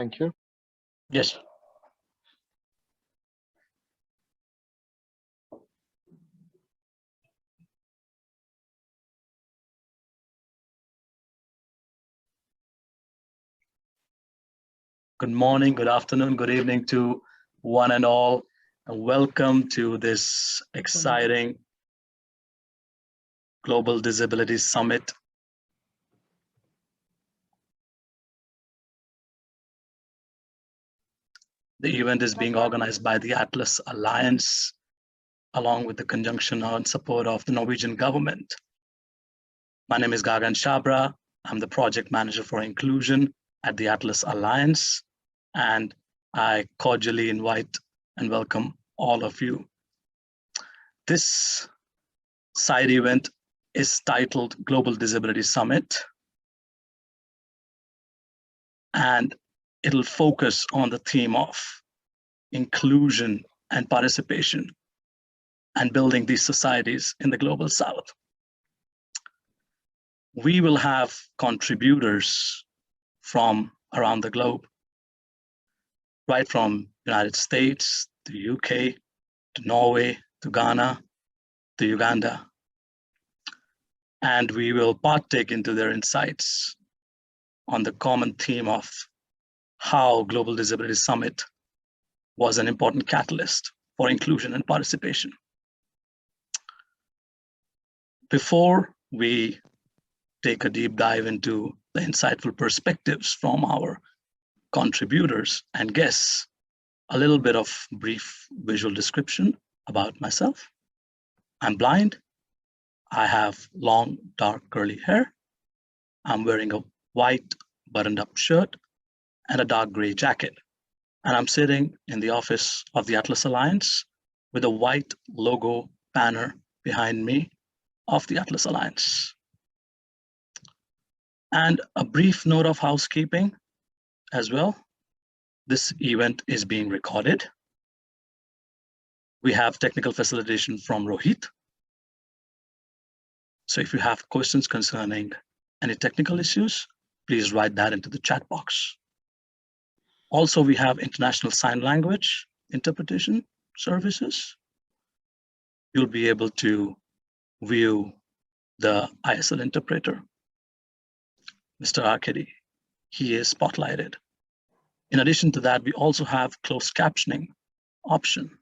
Thank you. Yes. Good morning, good afternoon, good evening to one and all, and welcome to this exciting Global Disability Summit. The event is being organized by the Atlas Alliance, along with the conjunction and support of the Norwegian government. My name is Gagan Chabra. I'm the project manager for inclusion at the Atlas Alliance, and I cordially invite and welcome all of you. This side event is titled Global Disability Summit, and it'll focus on the theme of inclusion and participation and building these societies in the Global South. We will have contributors from around the globe, right from United States, to UK, to Norway, to Ghana, to Uganda. And we will partake into their insights on the common theme of how Global Disability Summit was an important catalyst for inclusion and participation. Before we take a deep dive into the insightful perspectives from our contributors and guests, a little bit of brief visual description about myself. I'm blind. I have long, dark, curly hair. I'm wearing a white buttoned-up shirt and a dark gray jacket. And I'm sitting in the office of the Atlas Alliance with a white logo banner behind me of the Atlas Alliance. And a brief note of housekeeping as well. This event is being recorded. We have technical facilitation from Rohit. So if you have questions concerning any technical issues, please write that into the chat box. Also, we have international sign language interpretation services. You'll be able to view the ISL interpreter, Mr. RKD. He is spotlighted. In addition to that, we also have closed captioning option.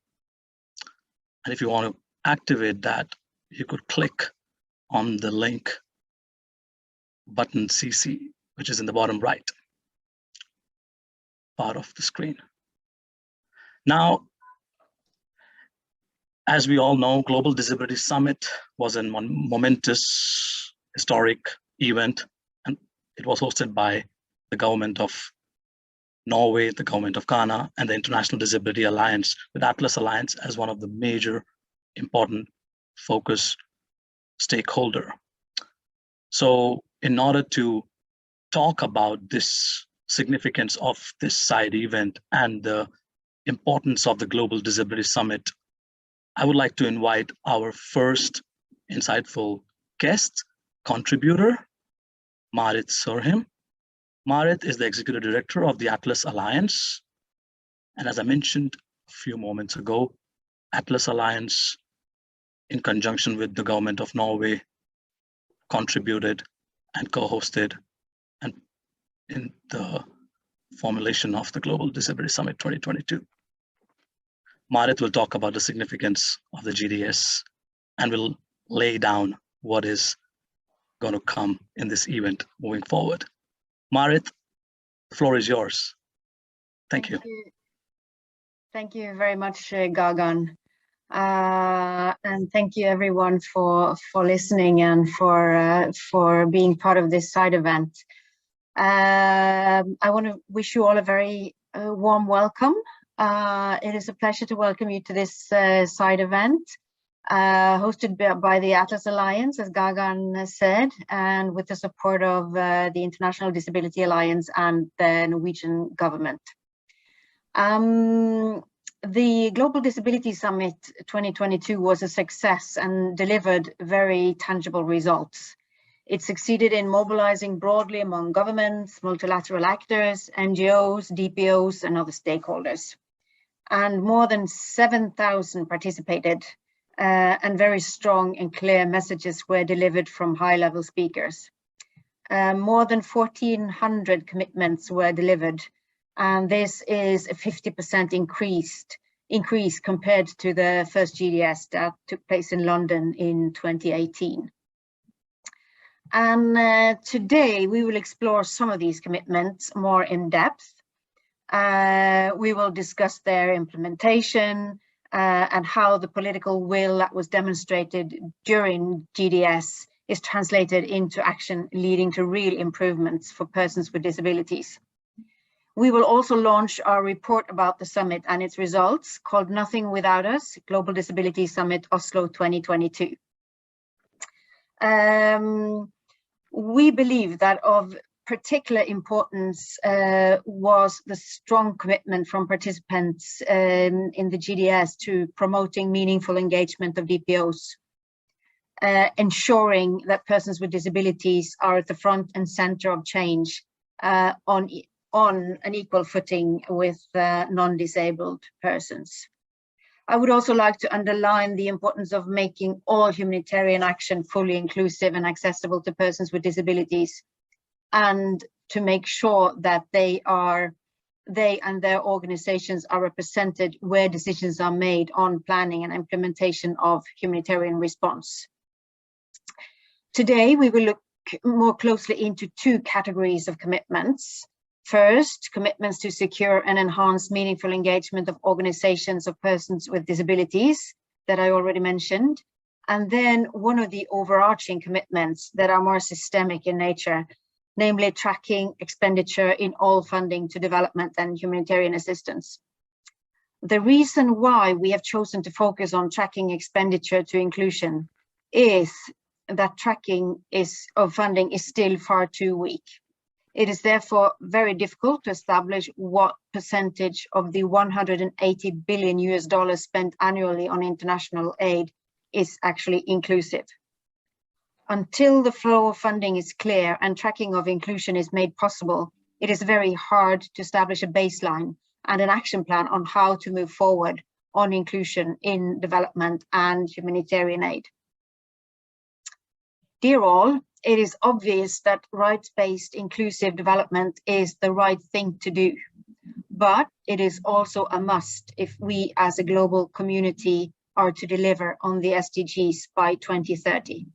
And if you want to activate that, you could click on the link button CC, which is in the bottom right part of the screen. Now, as we all know, Global Disability Summit was a momentous historic event, and it was hosted by the government of Norway, the government of Ghana, and the International Disability Alliance, with Atlas Alliance as one of the major important focus stakeholder. So in order to talk about this significance of this side event and the importance of the Global Disability Summit, I would like to invite our first insightful guest contributor, Marit Surhim. Marit is the Executive Director of the Atlas Alliance. And as I mentioned a few moments ago, Atlas Alliance, in conjunction with the government of Norway, contributed and co-hosted and in the formulation of the Global Disability Summit 2022. Marit will talk about the significance of the GDS and will lay down what is going to come in this event moving forward. Marit, the floor is yours. Thank you. Thank you very much, Gagan. And thank you everyone for listening and for being part of this side event. I want to wish you all a very warm welcome. It is a pleasure to welcome you to this side event, hosted by the Atlas Alliance, as Gagan said, and with the support of the International Disability Alliance and the Norwegian government. The Global Disability Summit 2022 was a success and delivered very tangible results. It succeeded in mobilizing broadly among governments, multilateral actors, NGOs, DPOs, and other stakeholders. And more than 7,000 participated, and very strong and clear messages were delivered from high-level speakers. More than 1,400 commitments were delivered, and this is a 50% increase compared to the first GDS that took place in London in 2018. And today we will explore some of these commitments more in depth. We will discuss their implementation and how the political will that was demonstrated during GDS is translated into action, leading to real improvements for persons with disabilities. We will also launch our report about the summit and its results, called Nothing Without Us, Global Disability Summit Oslo 2022. We believe that of particular importance was the strong commitment from participants in the GDS to promoting meaningful engagement of DPOs, ensuring that persons with disabilities are at the front and center of change on an equal footing with non-disabled persons. I would also like to underline the importance of making all humanitarian action fully inclusive and accessible to persons with disabilities, and to make sure that they and their organizations are represented where decisions are made on planning and implementation of humanitarian response. Today, we will look more closely into two categories of commitments. First, commitments to secure and enhance meaningful engagement of organizations of persons with disabilities that I already mentioned. And then one of the overarching commitments that are more systemic in nature, namely tracking expenditure in all funding to development and humanitarian assistance. The reason why we have chosen to focus on tracking expenditure to inclusion is that tracking of funding is still far too weak. It is therefore very difficult to establish what percentage of the $180 billion spent annually on international aid is actually inclusive. Until the flow of funding is clear and tracking of inclusion is made possible, it is very hard to establish a baseline and an action plan on how to move forward on inclusion in development and humanitarian aid. Dear all, it is obvious that rights-based inclusive development is the right thing to do, but it is also a must if we as a global community are to deliver on the SDGs by 2030.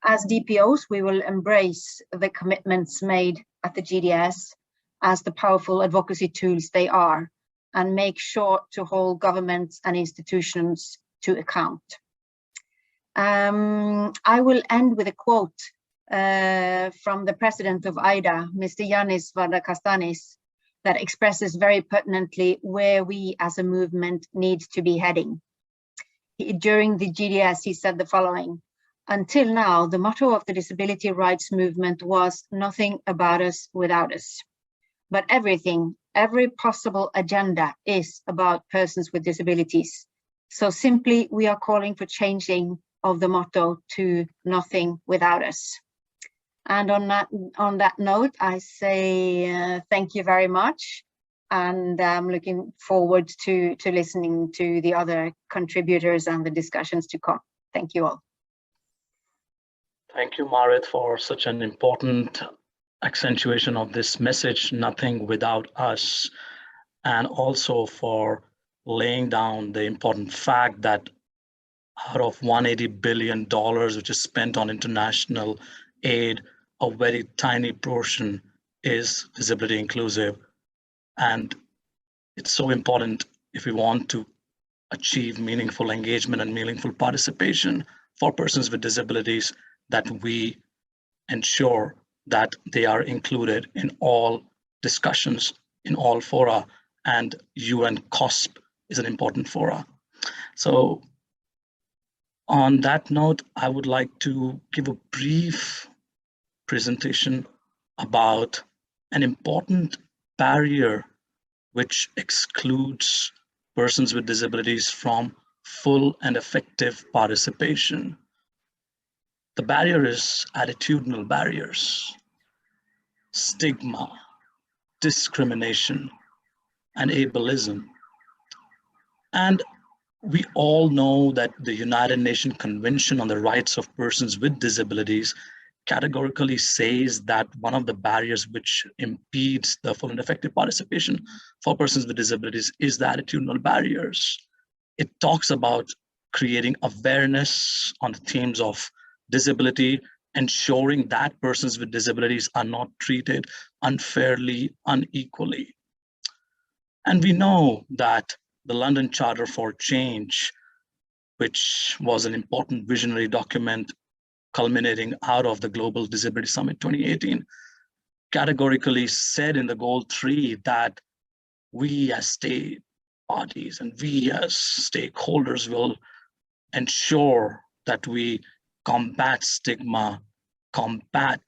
As DPOs, we will embrace the commitments made at the GDS as the powerful advocacy tools they are, and make sure to hold governments and institutions to account. I will end with a quote from the president of AIDA, Mr. Yanis Varoufakis, that expresses very pertinently where we as a movement need to be heading. During the GDS, he said the following: "Until now, the motto of the disability rights movement was nothing about us without us. But every possible agenda is about persons with disabilities. So simply, we are calling for changing of the motto to nothing without us." And on that note, I say thank you very much, and I'm looking forward to listening to the other contributors and the discussions to come. Thank you all. Thank you, Marit, for such an important accentuation of this message, nothing without us, and also for laying down the important fact that out of $180 billion, which is spent on international aid, a very tiny portion is disability inclusive. And it's so important if we want to achieve meaningful engagement and meaningful participation for persons with disabilities, that we ensure that they are included in all discussions, in all fora, and UN COSP is an important fora. So on that note, I would like to give a brief presentation about an important barrier which excludes persons with disabilities from full and effective participation. The barrier is attitudinal barriers, stigma, discrimination, and ableism. And we all know that the United Nations Convention on the Rights of Persons with Disabilities categorically says that one of the barriers which impedes the full and effective participation for persons with disabilities is the attitudinal barriers. It talks about creating awareness on the themes of disability, ensuring that persons with disabilities are not treated unfairly, unequally. And we know that the London Charter for Change, which was an important visionary document culminating out of the Global Disability Summit 2018, categorically said in the goal 3 that we as state parties and we as stakeholders will ensure that we combat stigma, combat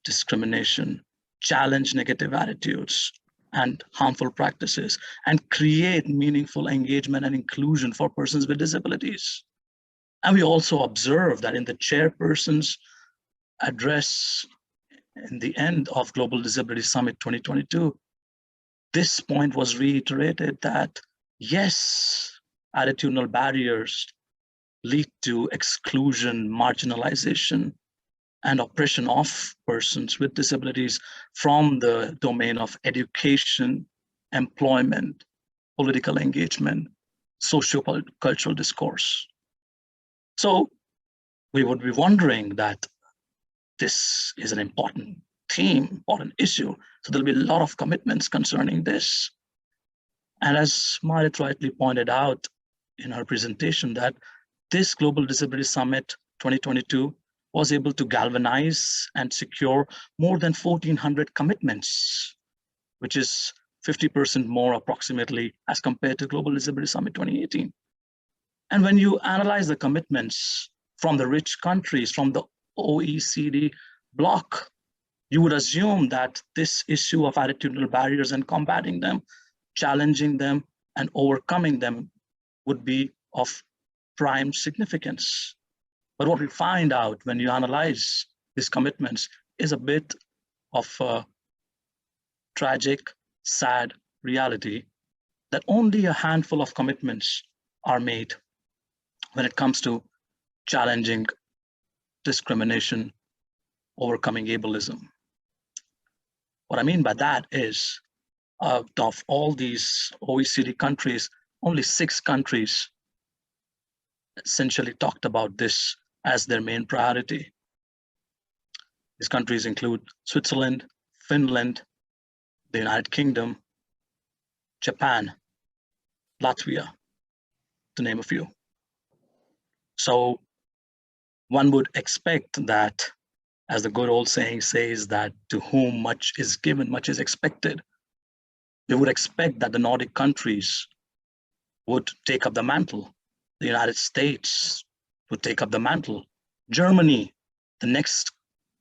discrimination, challenge negative attitudes and harmful practices, and create meaningful engagement and inclusion for persons with disabilities. And we also observe that in the chairperson's address in the end of Global Disability Summit 2022, this point was reiterated that yes, attitudinal barriers lead to exclusion, marginalization, and oppression of persons with disabilities from the domain of education, employment, political engagement, socio-cultural discourse. So we would be wondering that this is an important theme, important issue. So there'll be a lot of commitments concerning this. And as Marit rightly pointed out in her presentation, that this Global Disability Summit 2022 was able to galvanize and secure more than 1,400 commitments, which is 50% more approximately as compared to Global Disability Summit 2018. And when you analyze the commitments from the rich countries, from the OECD bloc, you would assume that this issue of attitudinal barriers and combating them, challenging them, and overcoming them would be of prime significance. But what we find out when you analyze these commitments is a bit of a tragic, sad reality that only a handful of commitments are made when it comes to challenging discrimination, overcoming ableism. What I mean by that is, out of all these OECD countries, only 6 countries essentially talked about this as their main priority. These countries include Switzerland, Finland, the United Kingdom, Japan, Latvia, to name a few. So one would expect that, as the good old saying says, that to whom much is given, much is expected. We would expect that the Nordic countries would take up the mantle. The United States would take up the mantle. Germany, the next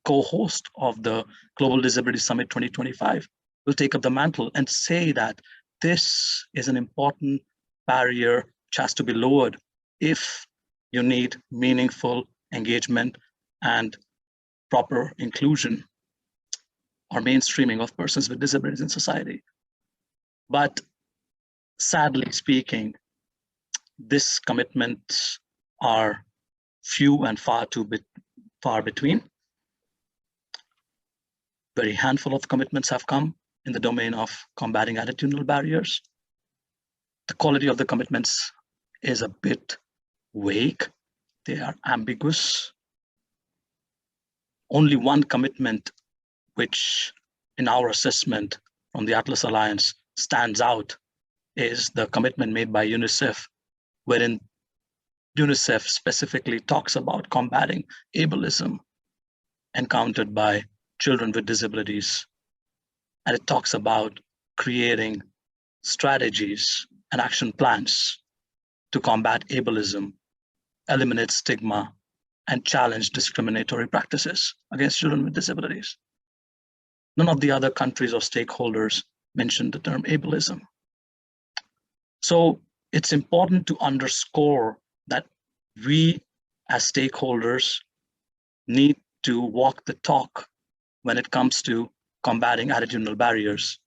co-host of the Global Disability Summit 2025, will take up the mantle and say that this is an important barrier which has to be lowered if you need meaningful engagement and proper inclusion or mainstreaming of persons with disabilities in society. But sadly speaking, these commitments are few and far between. Very handful of commitments have come in the domain of combating attitudinal barriers. The quality of the commitments is a bit vague. They are ambiguous. Only one commitment, which in our assessment from the Atlas Alliance stands out, is the commitment made by UNICEF, wherein UNICEF specifically talks about combating ableism encountered by children with disabilities. And it talks about creating strategies and action plans to combat ableism, eliminate stigma, and challenge discriminatory practices against children with disabilities. None of the other countries or stakeholders mentioned the term ableism. So it's important to underscore that we as stakeholders need to walk the talk when it comes to combating attitudinal barriers.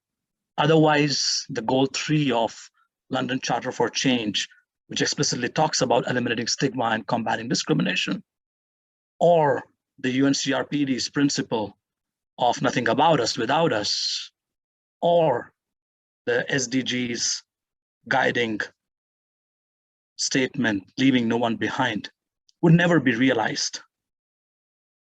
Otherwise, the goal 3 of London Charter for Change, which explicitly talks about eliminating stigma and combating discrimination, or the UN CRPD's principle of nothing about us without us, or the SDGs guiding statement, leaving no one behind, would never be realized.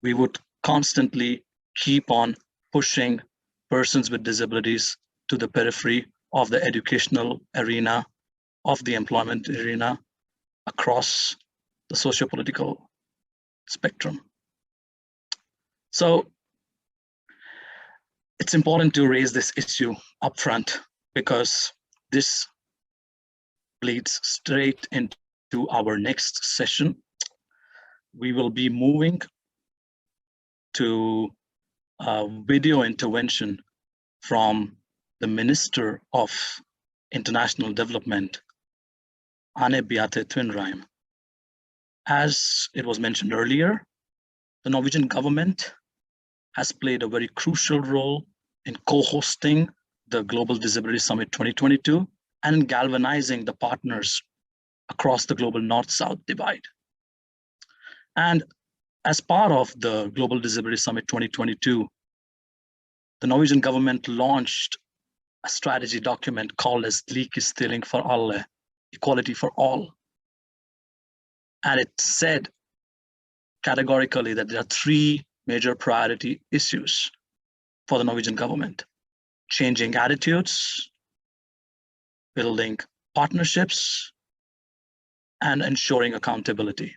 We would constantly keep on pushing persons with disabilities to the periphery of the educational arena, of the employment arena, across the socio-political spectrum. So it's important to raise this issue upfront, because this leads straight into our next session. We will be moving to a video intervention from the Minister of International Development, Anne Beate Twinrheim. As it was mentioned earlier, the Norwegian government has played a very crucial role in co-hosting the Global Disability Summit 2022 and in galvanizing the partners across the global North-South divide. And as part of the Global Disability Summit 2022, the Norwegian government launched a strategy document called as Likestilling for alle, equality for all. And it said categorically that there are 3 major priority issues for the Norwegian government: changing attitudes, building partnerships, and ensuring accountability.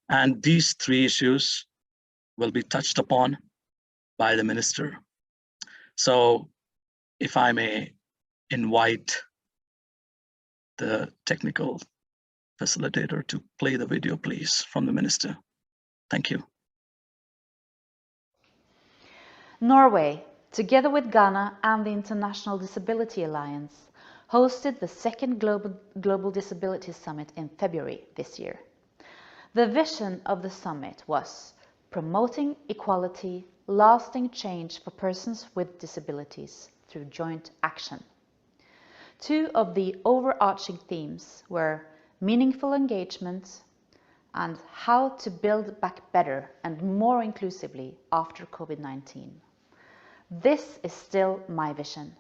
And these 3 issues will be touched upon by the minister. So if I may invite the technical facilitator to play the video, please, from the minister. Thank you. Norway, together with Ghana and the International Disability Alliance, hosted the second Global Disability Summit in February this year. The vision of the summit was promoting equality, lasting change for persons with disabilities through joint action. 2 of the overarching themes were meaningful engagement and how to build back better and more inclusively after COVID-19. This is still my vision,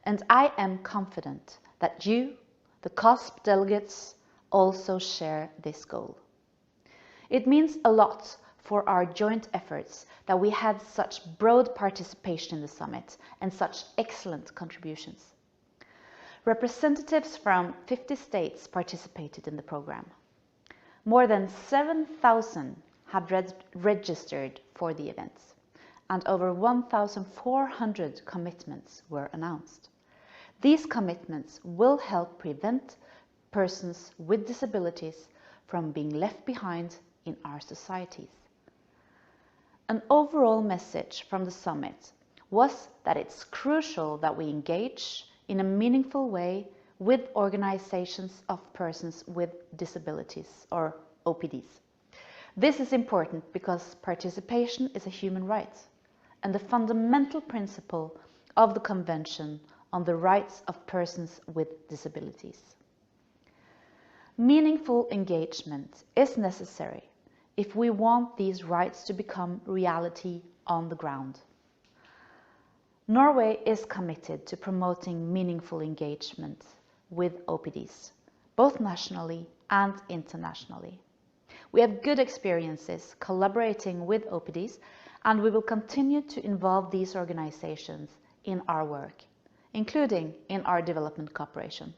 and I am confident that you, the COSP delegates, also share this goal. It means a lot for our joint efforts that we had such broad participation in the summit and such excellent contributions. Representatives from 50 states participated in the program. More than 7,000 have registered for the events, and over 1,400 commitments were announced. These commitments will help prevent persons with disabilities from being left behind in our societies. An overall message from the summit was that it's crucial that we engage in a meaningful way with organizations of persons with disabilities, or OPDs. This is important because participation is a human right and the fundamental principle of the Convention on the Rights of Persons with Disabilities. Meaningful engagement is necessary if we want these rights to become reality on the ground. Norway is committed to promoting meaningful engagement with OPDs, both nationally and internationally. We have good experiences collaborating with OPDs, and we will continue to involve these organizations in our work, including in our development cooperation.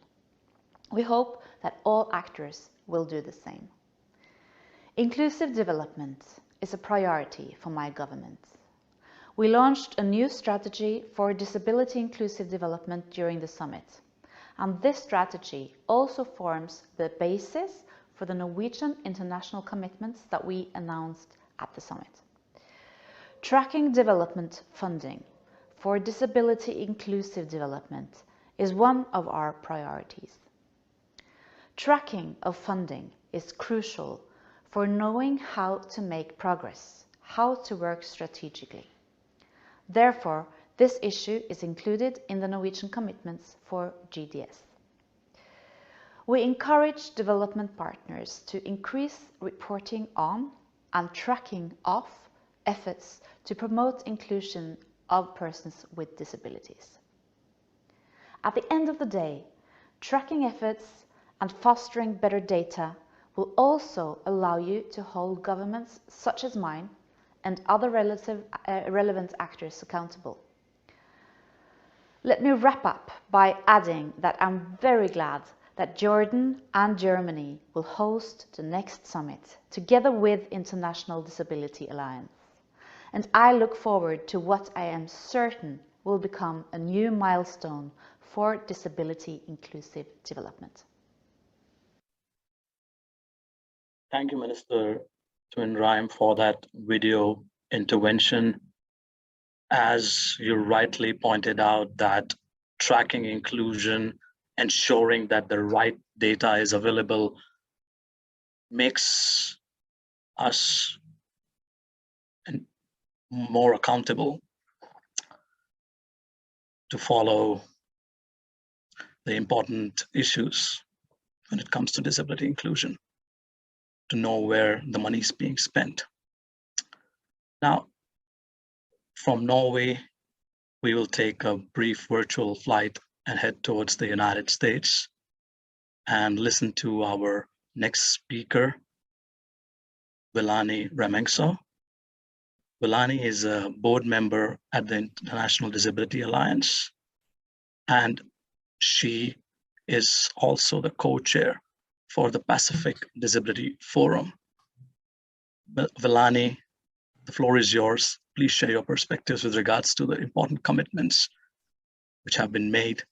We hope that all actors will do the same. Inclusive development is a priority for my government. We launched a new strategy for disability inclusive development during the summit, and this strategy also forms the basis for the Norwegian international commitments that we announced at the summit. Tracking development funding for disability inclusive development is one of our priorities. Tracking of funding is crucial for knowing how to make progress, how to work strategically. Therefore, this issue is included in the Norwegian commitments for GDS. We encourage development partners to increase reporting on and tracking of efforts to promote inclusion of persons with disabilities. At the end of the day, tracking efforts and fostering better data will also allow you to hold governments such as mine and other relevant actors accountable. Let me wrap up by adding that I'm very glad that Jordan and Germany will host the next summit together with International Disability Alliance. And I look forward to what I am certain will become a new milestone for disability inclusive development. Thank you, Minister Twin Rhyme, for that video intervention. As you rightly pointed out, that tracking inclusion, ensuring that the right data is available, makes us more accountable to follow the important issues when it comes to disability inclusion, to know where the money is being spent. Now, from Norway, we will take a brief virtual flight and head towards the United States and listen to our next speaker, Villani Remengso. Villani is a board member at the International Disability Alliance, and she is also the co-chair for the Pacific Disability Forum. Villani, the floor is yours. Please share your perspectives with regards to the important commitments which have been made,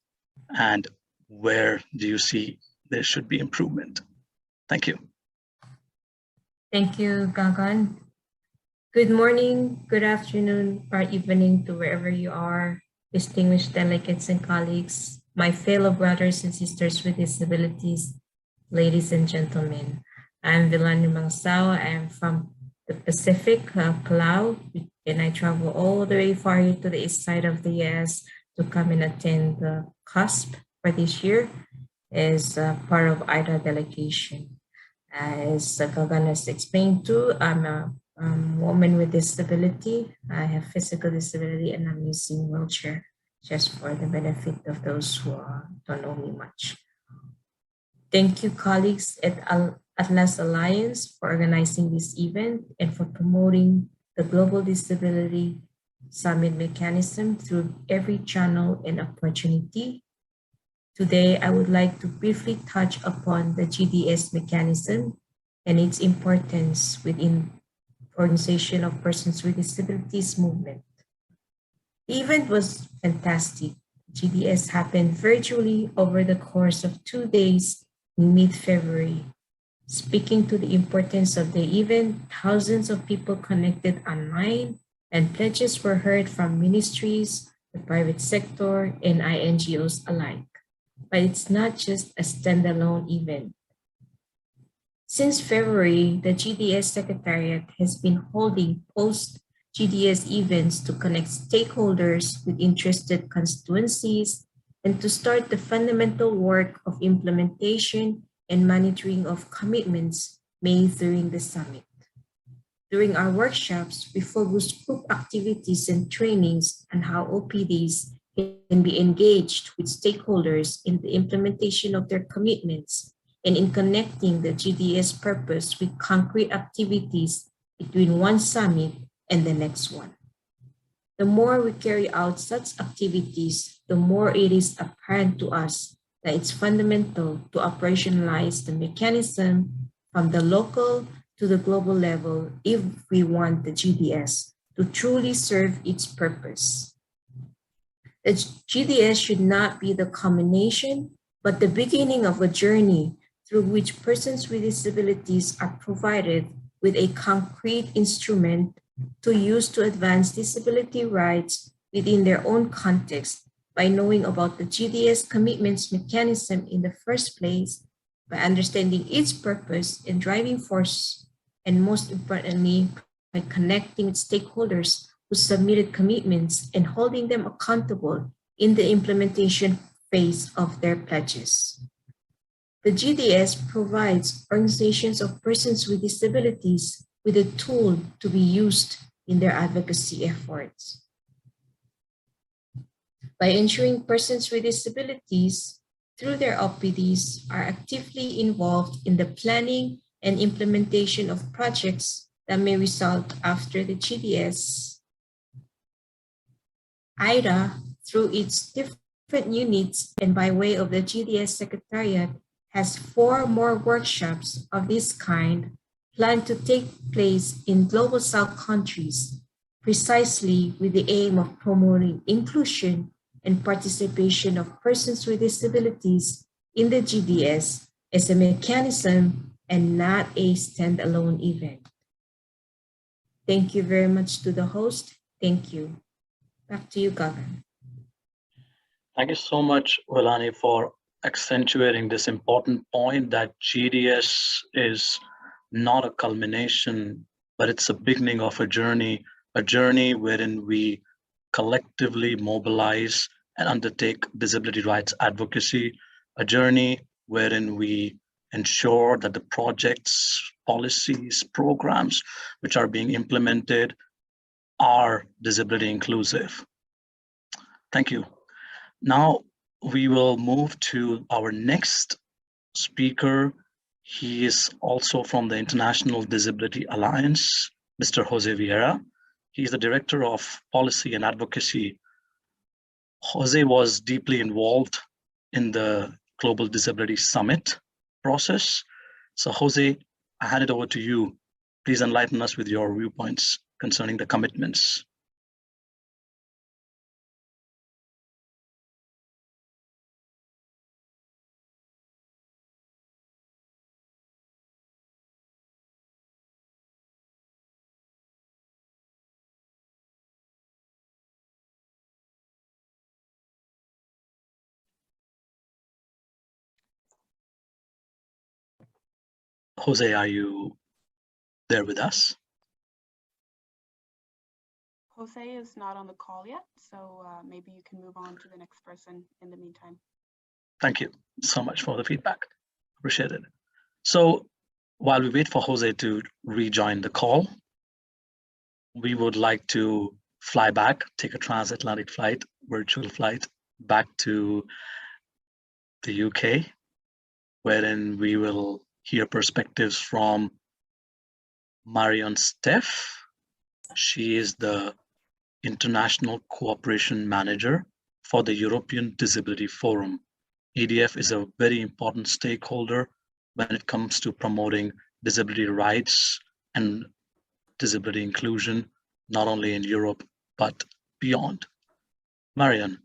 and where do you see there should be improvement? Thank you. Thank you, Gagan. Good morning, good afternoon, or evening to wherever you are, distinguished delegates and colleagues, my fellow brothers and sisters with disabilities, ladies and gentlemen. I'm Villani Remengso. I am from the Pacific, Palau, and I travel all the way far to the east side of the US to come and attend the COSP for this year as part of IDA delegation. As Gagan has explained too, I'm a woman with disability. I have physical disability and I'm using wheelchair just for the benefit of those who don't know me much. Thank you, colleagues at Atlas Alliance, for organizing this event and for promoting the Global Disability Summit mechanism through every channel and opportunity. Today, I would like to briefly touch upon the GDS mechanism and its importance within the Organization of Persons with Disabilities movement. The event was fantastic. GDS happened virtually over the course of 2 days in mid-February. Speaking to the importance of the event, thousands of people connected online and pledges were heard from ministries, the private sector, and INGOs alike. But it's not just a standalone event. Since February, the GDS Secretariat has been holding post-GDS events to connect stakeholders with interested constituencies and to start the fundamental work of implementation and monitoring of commitments made during the summit. During our workshops, we focused group activities and trainings on how OPDs can be engaged with stakeholders in the implementation of their commitments and in connecting the GDS purpose with concrete activities between one summit and the next one. The more we carry out such activities, the more it is apparent to us that it's fundamental to operationalize the mechanism from the local to the global level if we want the GDS to truly serve its purpose. The GDS should not be the culmination, but the beginning of a journey through which persons with disabilities are provided with a concrete instrument to use to advance disability rights within their own context by knowing about the GDS commitments mechanism in the first place, by understanding its purpose and driving force and most importantly, by connecting with stakeholders who submitted commitments and holding them accountable in the implementation phase of their pledges. The GDS provides organizations of persons with disabilities with a tool to be used in their advocacy efforts. By ensuring persons with disabilities through their OPDs are actively involved in the planning and implementation of projects that may result after the GDS, IDA, through its different units and by way of the GDS Secretariat, has 4 more workshops of this kind planned to take place in Global South countries, precisely with the aim of promoting inclusion and participation of persons with disabilities in the GDS as a mechanism and not a standalone event. Thank you very much to the host. Thank you. Back to you, Gagan. Thank you so much, Welani, for accentuating this important point that GDS is not a culmination, but it's a beginning of a journey wherein we collectively mobilize and undertake disability rights advocacy, a journey wherein we ensure that the projects, policies, programs which are being implemented are disability inclusive. Thank you. Now we will move to our next speaker. He is also from the International Disability Alliance, Mr. Jose Vieira. He's the Director of Policy and Advocacy. Jose was deeply involved in the Global Disability Summit process. So Jose, I hand it over to you. Please enlighten us with your viewpoints concerning the commitments. Jose, are you there with us? Jose is not on the call yet, so maybe you can move on to the next person in the meantime. Thank you so much for the feedback. Appreciate it. So while we wait for Jose to rejoin the call, we would like to fly back, take a transatlantic flight, virtual flight, back to the UK, wherein we will hear perspectives from Marion Steff. She is the International Cooperation Manager for the European Disability Forum. EDF is a very important stakeholder when it comes to promoting disability rights and disability inclusion, not only in Europe, but beyond. Marion,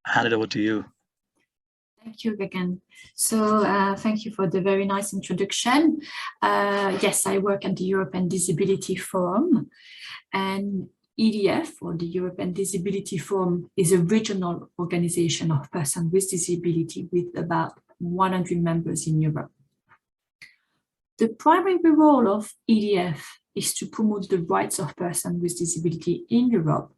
I hand it over to you. Thank you, Gagan. So thank you for the very nice introduction. Yes, I work at the European Disability Forum, and EDF, or the European Disability Forum, is a regional organization of persons with disability with about 100 members in Europe. The primary role of EDF is to promote the rights of persons with disability in Europe,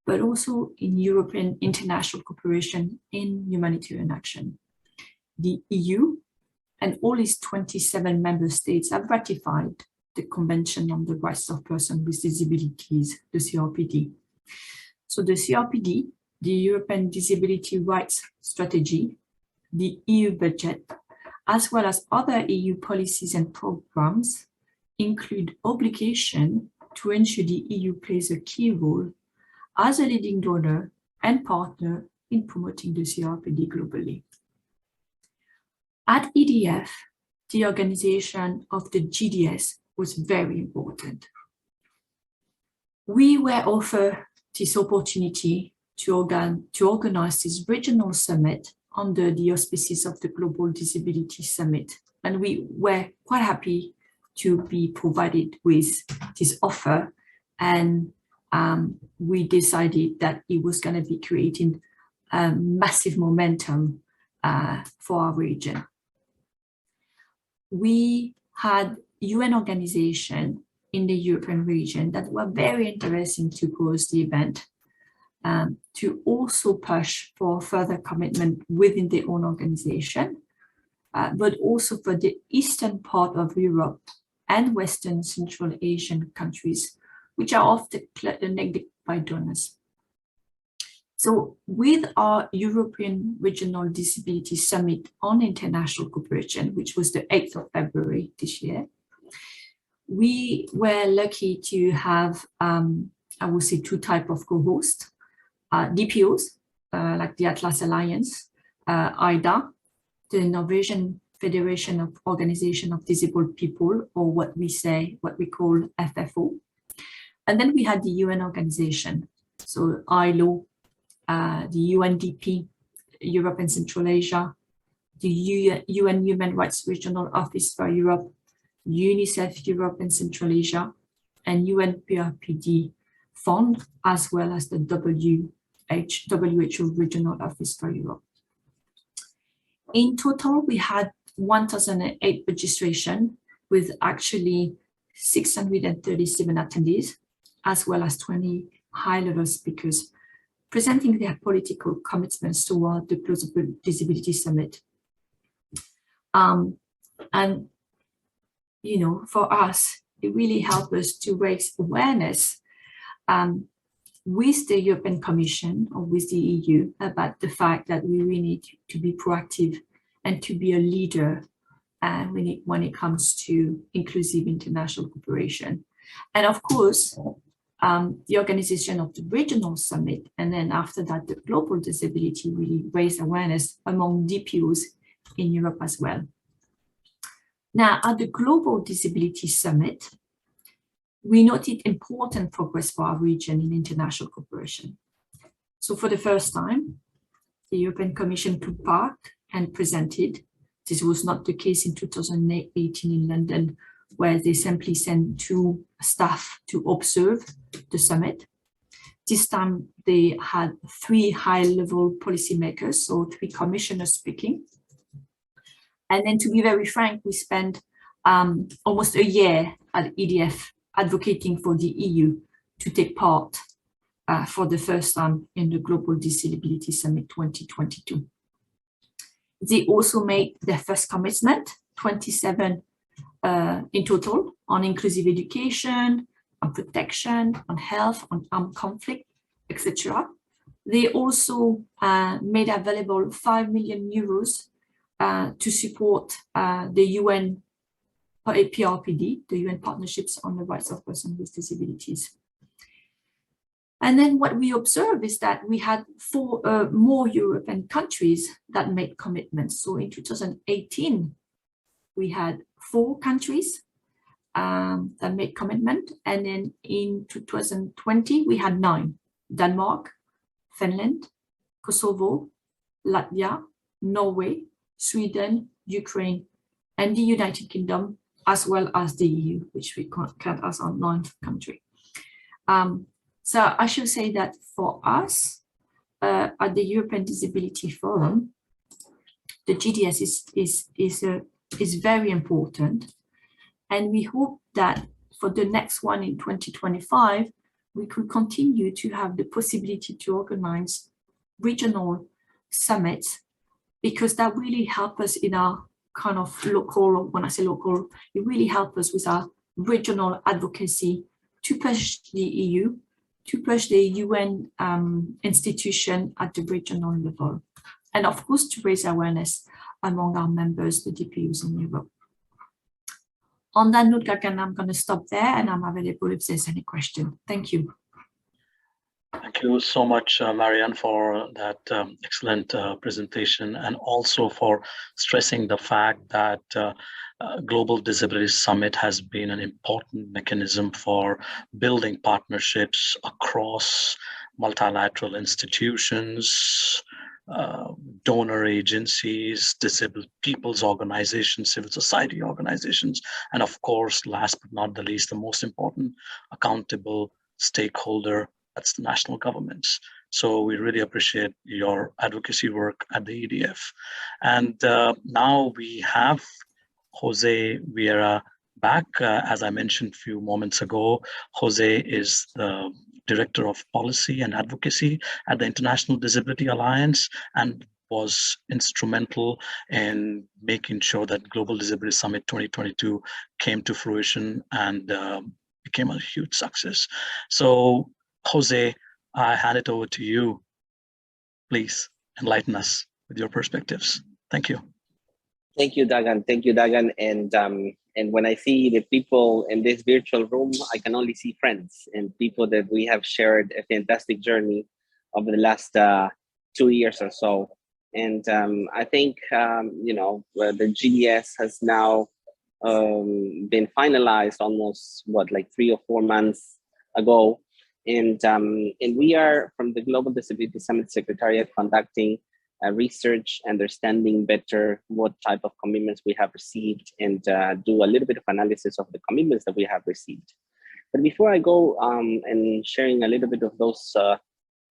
but also in European international cooperation in humanitarian action. The EU and all its 27 member states have ratified the Convention on the Rights of Persons with Disabilities, the CRPD. So the CRPD, the European Disability Rights Strategy, the EU budget, as well as other EU policies and programs, include obligation to ensure the EU plays a key role as a leading donor and partner in promoting the CRPD globally. At EDF, the organization of the GDS was very important. We were offered this opportunity to organize this regional summit under the auspices of the Global Disability Summit, and we were quite happy to be provided with this offer, and we decided that it was going to be creating massive momentum for our region. We had UN organizations in the European region that were very interesting to host the event, to also push for further commitment within their own organization, but also for the eastern part of Europe and Western Central Asian countries, which are often neglected by donors. So with our European Regional Disability Summit on International Cooperation, which was the 8th of February this year, we were lucky to have, I would say, two types of co-hosts, DPOs, like the Atlas Alliance, IDA, the Norwegian Federation of Organization of Disabled People, or what we call FFO. And then we had the UN organization, so ILO, the UNDP, Europe and Central Asia, the UN Human Rights Regional Office for Europe, UNICEF Europe and Central Asia, and UN CRPD Fund, as well as the WHO Regional Office for Europe. In total, we had 1,008 registration with actually 637 attendees, as well as 20 high-level speakers presenting their political commitments toward the Global Disability Summit. And, you know, for us, it really helped us to raise awareness with the European Commission or with the EU about the fact that we really need to be proactive and to be a leader when it comes to inclusive international cooperation. And of course, the organization of the regional summit, and then after that, the global disability really raised awareness among DPOs in Europe as well. Now, at the Global Disability Summit, we noted important progress for our region in international cooperation. So for the first time, the European Commission took part and presented. This was not the case in 2018 in London, where they simply sent two staff to observe the summit. This time they had 3 high-level policymakers, so 3 commissioners speaking. And then, to be very frank, we spent almost a year at EDF advocating for the EU to take part for the first time in the Global Disability Summit 2022. They also made their first commitment, 27 in total, on inclusive education, on protection, on health, on armed conflict, etc. They also made available 5 million euros to support the UN PRPD, the UN Partnerships on the Rights of Persons with Disabilities. And then what we observed is that we had 4 more European countries that made commitments. So in 2018, we had 4 countries that made commitment. And then in 2020, we had 9: Denmark, Finland, Kosovo, Latvia, Norway, Sweden, Ukraine, and the United Kingdom, as well as the EU, which we count as our 9th country. So I should say that for us, at the European Disability Forum, the GDS is very important. And we hope that for the next one in 2025, we could continue to have the possibility to organize regional summits, because that really helps us in our kind of local, when I say local, it really helps us with our regional advocacy to push the EU, to push the UN institution at the regional level, and of course to raise awareness among our members, the DPUs in Europe. On that note, Gagan, I'm going to stop there, and I'm available if there's any question. Thank you. Thank you so much, Marianne, for that excellent presentation, and also for stressing the fact that Global Disability Summit has been an important mechanism for building partnerships across multilateral institutions, donor agencies, disabled people's organizations, civil society organizations, and of course, last but not the least, the most important, accountable stakeholder, that's the national governments. So we really appreciate your advocacy work at the EDF. And now we have Jose Vieira back. As I mentioned a few moments ago, Jose is the Director of Policy and Advocacy at the International Disability Alliance and was instrumental in making sure that Global Disability Summit 2022 came to fruition and became a huge success. So, Jose, I hand it over to you. Please enlighten us with your perspectives. Thank you. Thank you, Dagan. Thank you, Dagan. And when I see the people in this virtual room, I can only see friends and people that we have shared a fantastic journey over the last 2 years or so. And I think, you know, the GDS has now been finalized almost, what, like 3 or 4 months ago. And we are, from the Global Disability Summit Secretariat, conducting research, understanding better what type of commitments we have received, and do a little bit of analysis of the commitments that we have received. But before I go and sharing a little bit of those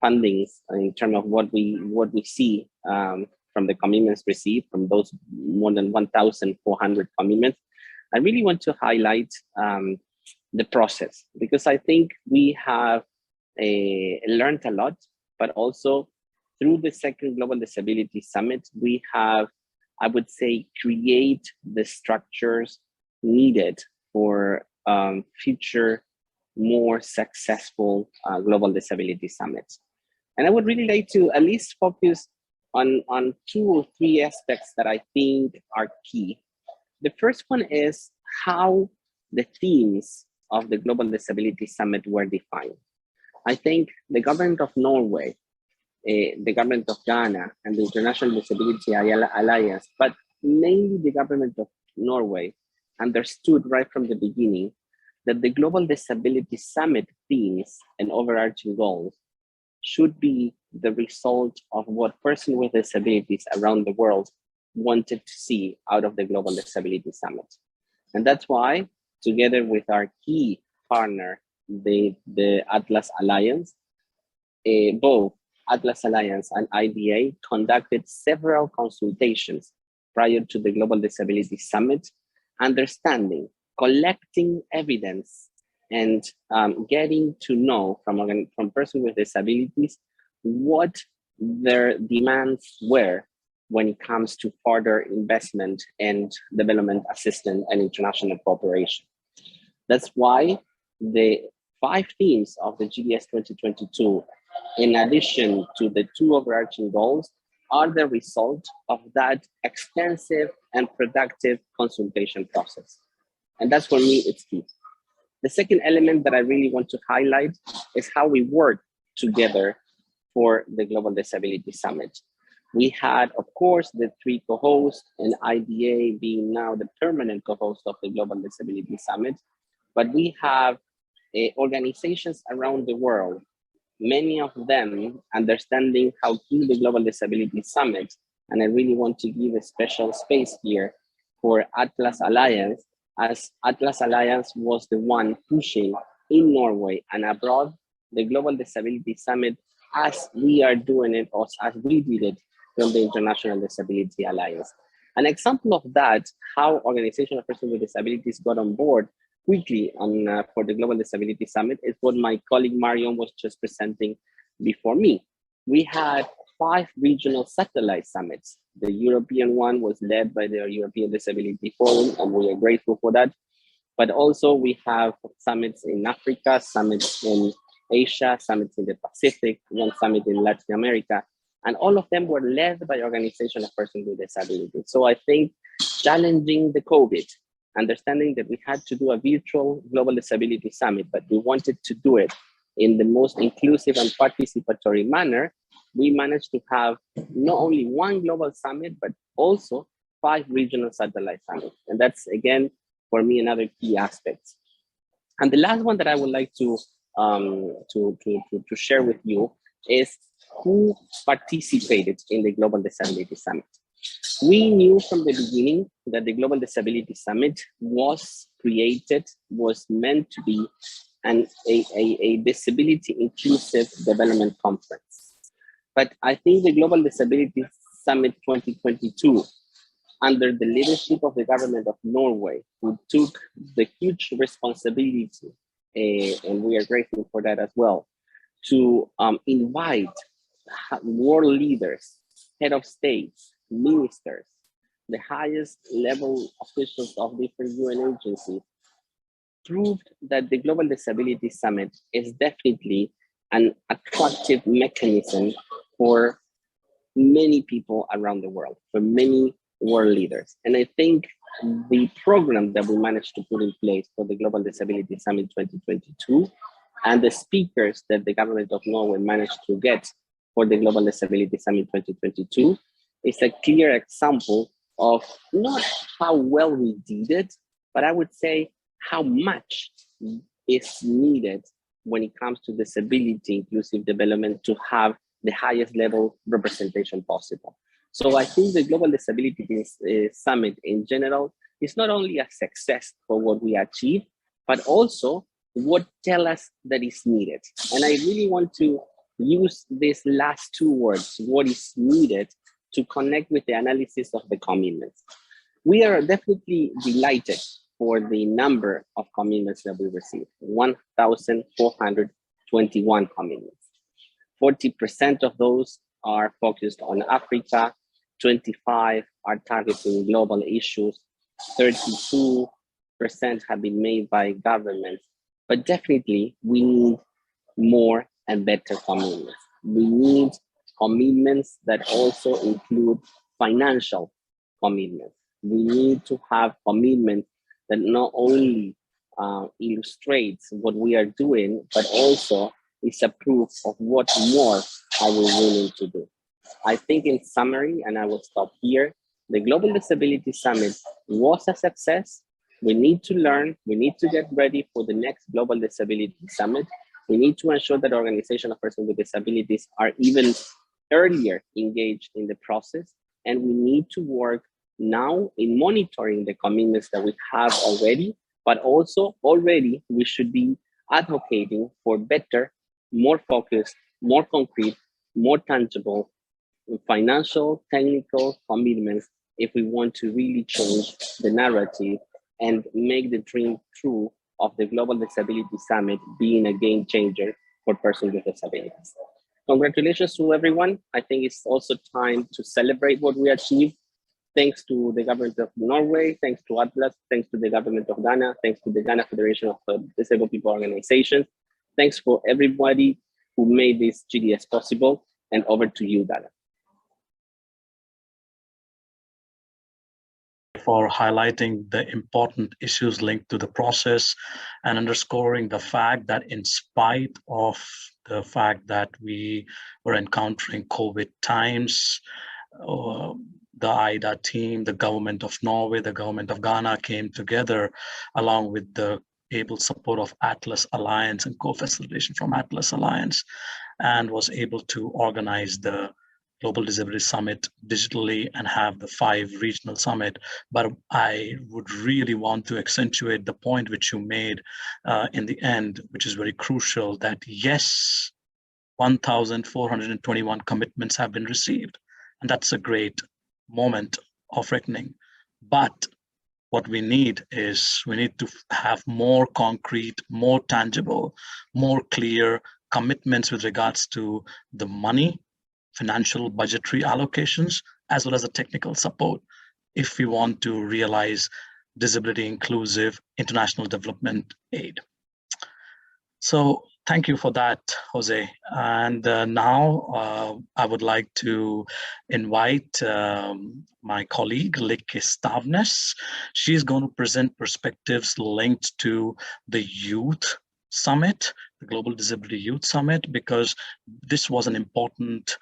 fundings in terms of what we see from the commitments received from those more than 1,400 commitments, I really want to highlight the process, because I think we have learned a lot, but also through the second Global Disability Summit, we have, I would say, create the structures needed for future, more successful Global Disability Summits. And I would really like to at least focus on 2 or 3 aspects that I think are key. The first one is how the themes of the Global Disability Summit were defined. I think the government of Norway, the government of Ghana, and the International Disability Alliance, but mainly the government of Norway, understood right from the beginning that the Global Disability Summit themes and overarching goals should be the result of what persons with disabilities around the world wanted to see out of the Global Disability Summit. And that's why, together with our key partner, the Atlas Alliance, both Atlas Alliance and IDA conducted several consultations prior to the Global Disability Summit, understanding, collecting evidence, and getting to know from persons with disabilities what their demands were when it comes to further investment and development assistance and international cooperation. That's why the 5 themes of the GDS 2022, in addition to the 2 overarching goals, are the result of that extensive and productive consultation process. And that's, for me, it's key. The second element that I really want to highlight is how we work together for the Global Disability Summit. We had, of course, the 3 co-hosts, and IDA being now the permanent co-host of the Global Disability Summit. But we have organizations around the world, many of them understanding how key the Global Disability Summit, and I really want to give a special space here for Atlas Alliance, as Atlas Alliance was the one pushing in Norway and abroad the Global Disability Summit as we are doing it, or as we did it from the International Disability Alliance. An example of that, how Organization of Persons with Disabilities got on board quickly for the Global Disability Summit, is what my colleague Marion was just presenting before me. We had 5 regional satellite summits. The European one was led by the European Disability Forum, and we are grateful for that. But also we have summits in Africa, summits in Asia, summits in the Pacific, 1 summit in Latin America, and all of them were led by Organization of Persons with Disabilities. So I think challenging the COVID, understanding that we had to do a virtual Global Disability Summit, but we wanted to do it in the most inclusive and participatory manner, we managed to have not only 1 global summit, but also 5 regional satellite summits. And that's, again, for me, another key aspect. And the last one that I would like to share with you is who participated in the Global Disability Summit. We knew from the beginning that the Global Disability Summit was created, was meant to be a disability inclusive development conference. But I think the Global Disability Summit 2022 under the leadership of the government of Norway, who took the huge responsibility, and we are grateful for that as well, to invite world leaders, head of states, ministers, the highest level officials of different UN agencies, proved that the Global Disability Summit is definitely an attractive mechanism for many people around the world, for many world leaders. And I think the program that we managed to put in place for the Global Disability Summit 2022 and the speakers that the government of Norway managed to get for the Global Disability Summit 2022 is a clear example of not how well we did it, but I would say how much is needed when it comes to disability inclusive development to have the highest level representation possible. So I think the Global Disability Summit in general is not only a success for what we achieve, but also what tell us that is needed. And I really want to use these last two words, what is needed, to connect with the analysis of the commitments. We are definitely delighted for the number of commitments that we received, 1,421 commitments. 40% of those are focused on Africa, 25 are targeting global issues, 32% have been made by governments, but definitely we need more and better commitments. We need commitments that also include financial commitments. We need to have commitments that not only illustrates what we are doing, but also is a proof of what more are we willing to do. I think in summary, and I will stop here, the Global Disability Summit was a success. We need to learn, we need to get ready for the next Global Disability Summit. We need to ensure that organizations of persons with disabilities are even earlier engaged in the process. And we need to work now in monitoring the commitments that we have already, but also already we should be advocating for better, more focused, more concrete, more tangible financial, technical commitments if we want to really change the narrative and make the dream true of the Global Disability Summit being a game changer for persons with disabilities. Congratulations to everyone. I think it's also time to celebrate what we achieved. Thanks to the government of Norway, thanks to Atlas, thanks to the government of Ghana, thanks to the Ghana Federation of Disabled People Organizations. Thanks for everybody who made this GDS possible, and over to you, Dana. For highlighting the important issues linked to the process and underscoring the fact that in spite of the fact that we were encountering COVID times, the IDA team, the government of Norway, the government of Ghana came together along with the able support of Atlas Alliance and co-facilitation from Atlas Alliance, and was able to organize the Global Disability Summit digitally and have the 5 regional summit. But I would really want to accentuate the point which you made in the end, which is very crucial, that yes, 1,421 commitments have been received. And that's a great moment of reckoning. But what we need is we need to have more concrete, more tangible, more clear commitments with regards to the money, financial budgetary allocations, as well as the technical support if we want to realize disability inclusive international development aid. So thank you for that, Jose. And now I would like to invite my colleague, Likke Stavnes. She's going to present perspectives linked to the Youth Summit, the Global Disability Youth Summit, because this was an important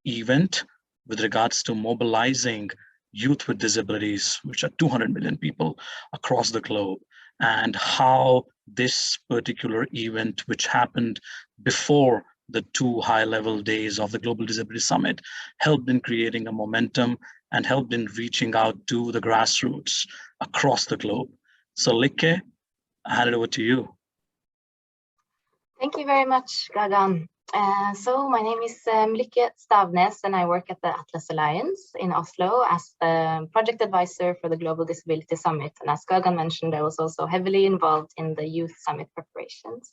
event with regards to mobilizing youth with disabilities, which are 200 million people across the globe, and how this particular event, which happened before the 2 high-level days of the Global Disability Summit, helped in creating a momentum and helped in reaching out to the grassroots across the globe. So Likke, I hand it over to you. Thank you very much, Gagan. So my name is Lykke Stavnes, and I work at the Atlas Alliance in Oslo as the project advisor for the Global Disability Summit. And as Gagan mentioned, I was also heavily involved in the Youth Summit preparations.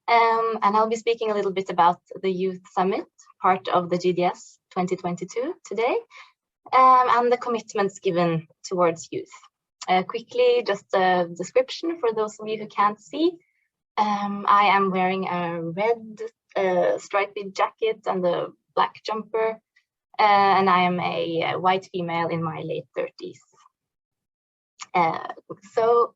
And I'll be speaking a little bit about the Youth Summit, part of the GDS 2022 today, and the commitments given towards youth. Quickly, just a description for those of you who can't see. I am wearing a red striped jacket and a black jumper, and I am a white female in my late 30s. So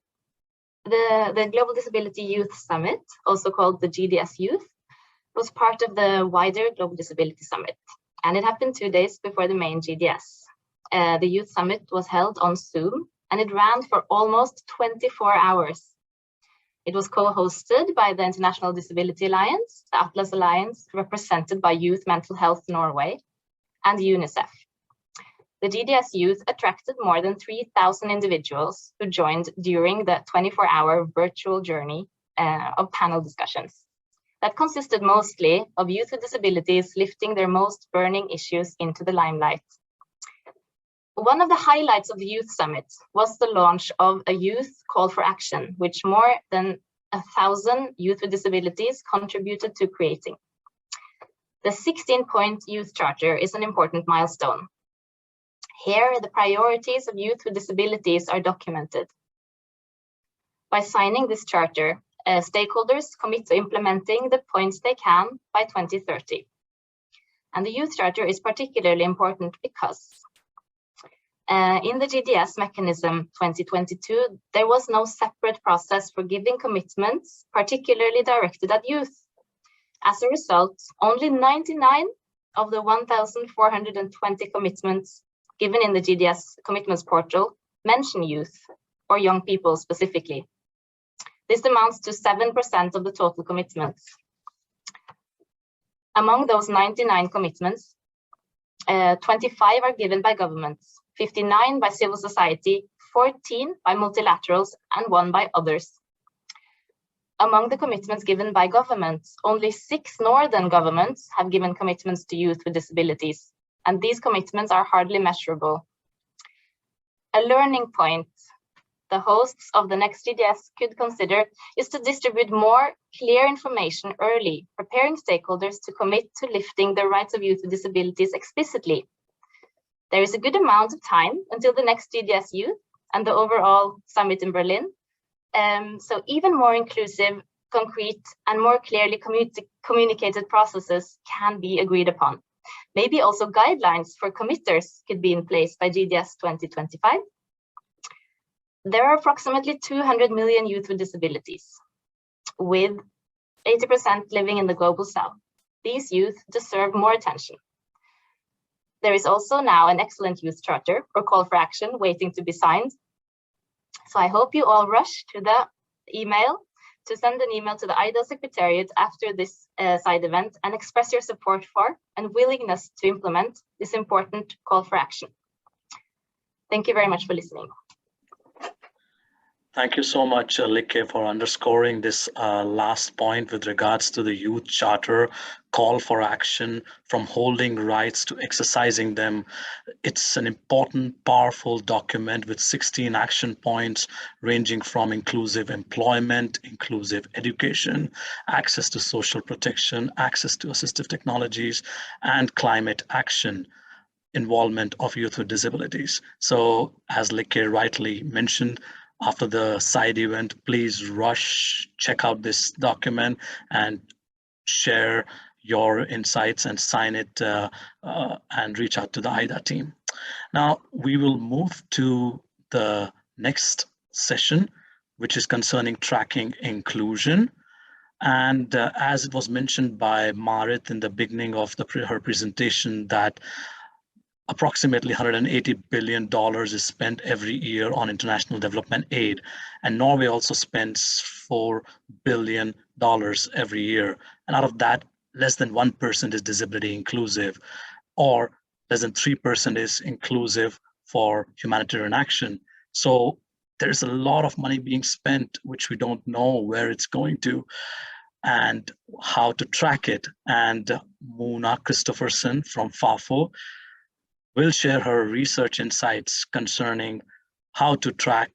the Global Disability Youth Summit, also called the GDS Youth, was part of the wider Global Disability Summit, and it happened 2 days before the main GDS. The Youth Summit was held on Zoom, and it ran for almost 24 hours. It was co-hosted by the International Disability Alliance, the Atlas Alliance, represented by Youth Mental Health Norway, and UNICEF. The GDS Youth attracted more than 3,000 individuals who joined during the 24-hour virtual journey of panel discussions that consisted mostly of youth with disabilities lifting their most burning issues into the limelight. One of the highlights of the Youth Summit was the launch of a youth call for action, which more than 1,000 youth with disabilities contributed to creating. The 16-point youth charter is an important milestone. Here, the priorities of youth with disabilities are documented. By signing this charter, stakeholders commit to implementing the points they can by 2030. And the youth charter is particularly important because in the GDS mechanism 2022, there was no separate process for giving commitments, particularly directed at youth. As a result, only 99 of the 1,420 commitments given in the GDS commitments portal mention youth or young people specifically. This amounts to 7% of the total commitments. Among those 99 commitments, 25 are given by governments, 59 by civil society, 14 by multilaterals, and 1 by others. Among the commitments given by governments, only 6 northern governments have given commitments to youth with disabilities, and these commitments are hardly measurable. A learning point the hosts of the next GDS could consider is to distribute more clear information early, preparing stakeholders to commit to lifting the rights of youth with disabilities explicitly. There is a good amount of time until the next GDS Youth and the overall summit in Berlin. So even more inclusive, concrete, and more clearly communicated processes can be agreed upon. Maybe also guidelines for committers could be in place by GDS 2025. There are approximately 200 million youth with disabilities, with 80% living in the global south. These youth deserve more attention. There is also now an excellent youth charter or call for action waiting to be signed. So I hope you all rush to the email to send an email to the IDA Secretariat after this side event and express your support for and willingness to implement this important call for action. Thank you very much for listening. Thank you so much, Lykke, for underscoring this last point with regards to the Youth Charter call for action, from holding rights to exercising them. It's an important, powerful document with 16 action points ranging from inclusive employment, inclusive education, access to social protection, access to assistive technologies, and climate action, involvement of youth with disabilities. So as Lykke rightly mentioned, after the side event, please rush, check out this document and share your insights and sign it and reach out to the IDA team. Now we will move to the next session, which is concerning tracking inclusion. And as it was mentioned by Marit in the beginning of her presentation, that approximately $180 billion is spent every year on international development aid. And Norway also spends $4 billion every year. And out of that, less than 1% is disability inclusive, or less than 3% is inclusive for humanitarian action. So there's a lot of money being spent, which we don't know where it's going to. and how to track it. And Mona Christopherson from FAFO will share her research insights concerning how to track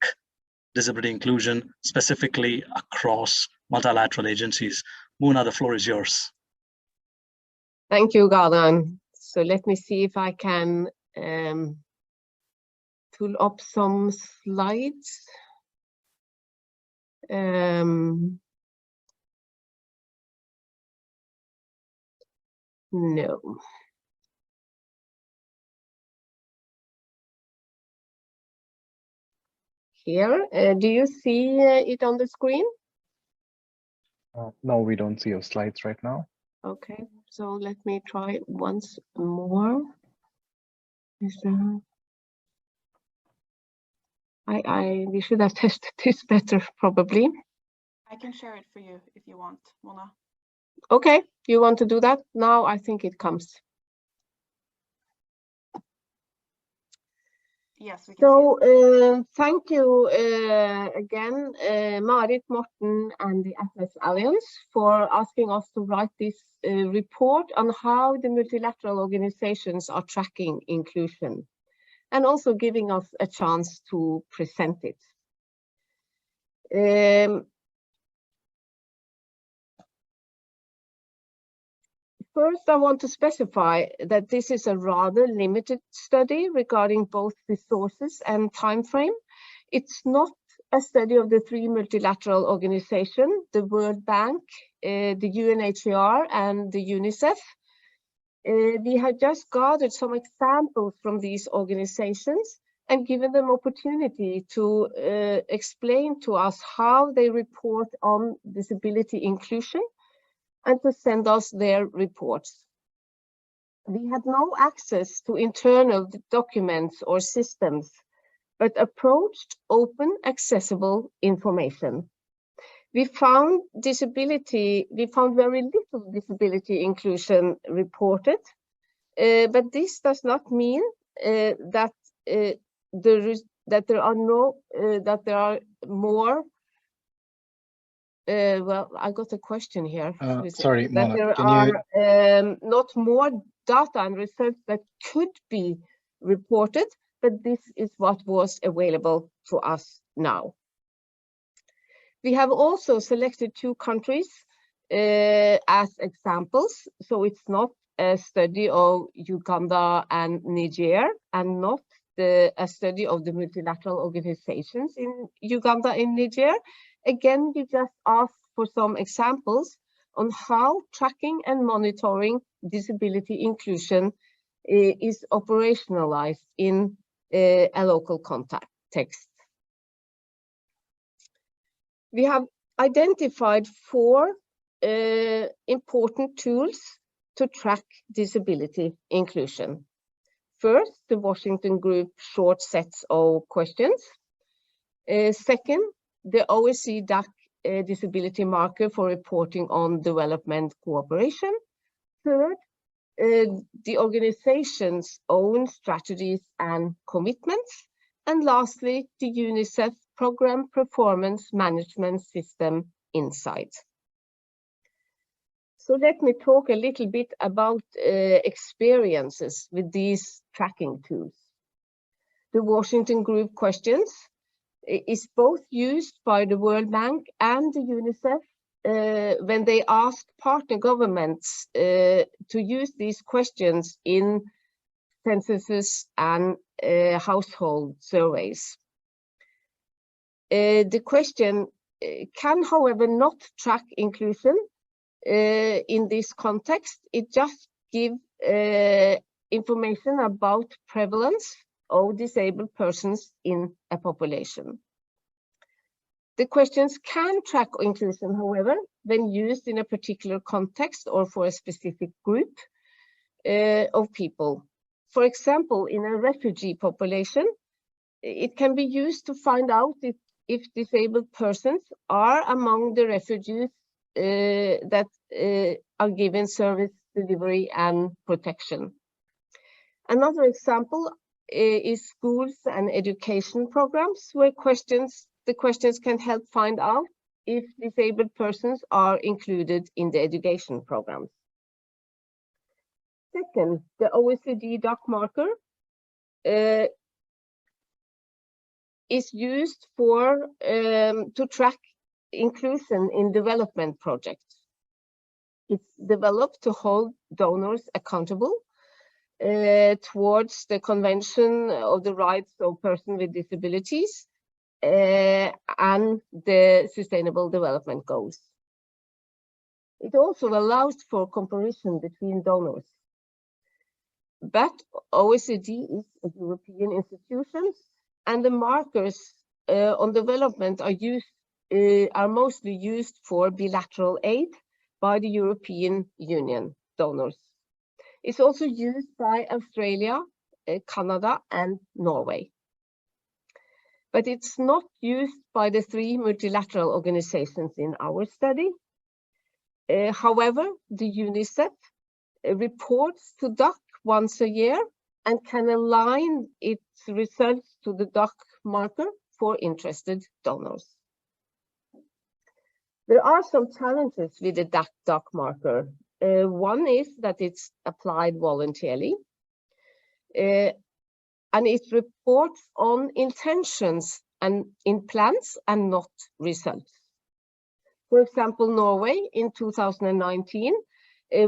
disability inclusion specifically across multilateral agencies. Mona, the floor is yours. Thank you, Gagan. So let me see if I can pull up some slides. No. Here, do you see it on the screen? No, we don't see your slides right now. Okay, so let me try once more. We should have tested this better, probably. I can share it for you if you want, Mona. Okay, you want to do that? Now I think it comes. Yes, we can. So thank you again, Marit, Morten, and the Atlas Alliance for asking us to write this report on how the multilateral organizations are tracking inclusion, and also giving us a chance to present it. First, I want to specify that this is a rather limited study regarding both resources and time frame. It's not a study of the three multilateral organizations, the World Bank, the UNHCR, and the UNICEF. We have just gathered some examples from these organizations and given them opportunity to explain to us how they report on disability inclusion and to send us their reports. We had no access to internal documents or systems, but approached open, accessible information. We found very little disability inclusion reported, but this does not mean that there are more. Well, I got a question here. Sorry, Mona, there are not more data and results that could be reported, but this is what was available to us now. We have also selected 2 countries as examples, so it's not a study of Uganda and Niger, and not a study of the multilateral organizations in Uganda and Niger. Again, we just asked for some examples on how tracking and monitoring disability inclusion is operationalized in a local context. We have identified 4 important tools to track disability inclusion. First, the Washington Group short sets of questions. Second, the OSCE DAC disability marker for reporting on development cooperation. Third, the organization's own strategies and commitments. And lastly, the UNICEF Program Performance Management System Insight. So let me talk a little bit about experiences with these tracking tools. The Washington Group questions is both used by the World Bank and the UNICEF when they ask partner governments to use these questions in censuses and household surveys. The question can, however, not track inclusion in this context. It just gives information about prevalence of disabled persons in a population. The questions can track inclusion, however, when used in a particular context or for a specific group of people. For example, in a refugee population, it can be used to find out if disabled persons are among the refugees that are given service delivery and protection. Another example is schools and education programs where the questions can help find out if disabled persons are included in the education programs. Second, the OECD DAC marker is used for to track inclusion in development projects. It's developed to hold donors accountable towards the Convention of the Rights of Persons with Disabilities and the Sustainable Development Goals. It also allows for comparison between donors. But OECD is a European institution, and the markers on development are mostly used for bilateral aid by the European Union donors. It's also used by Australia, Canada, and Norway. But it's not used by the 3 multilateral organizations in our study. However, the UNICEF reports to DAC once a year and can align its results to the DAC marker for interested donors. There are some challenges with the DAC marker. One is that it's applied voluntarily, and it reports on intentions and in plans and not results. For example, Norway in 2019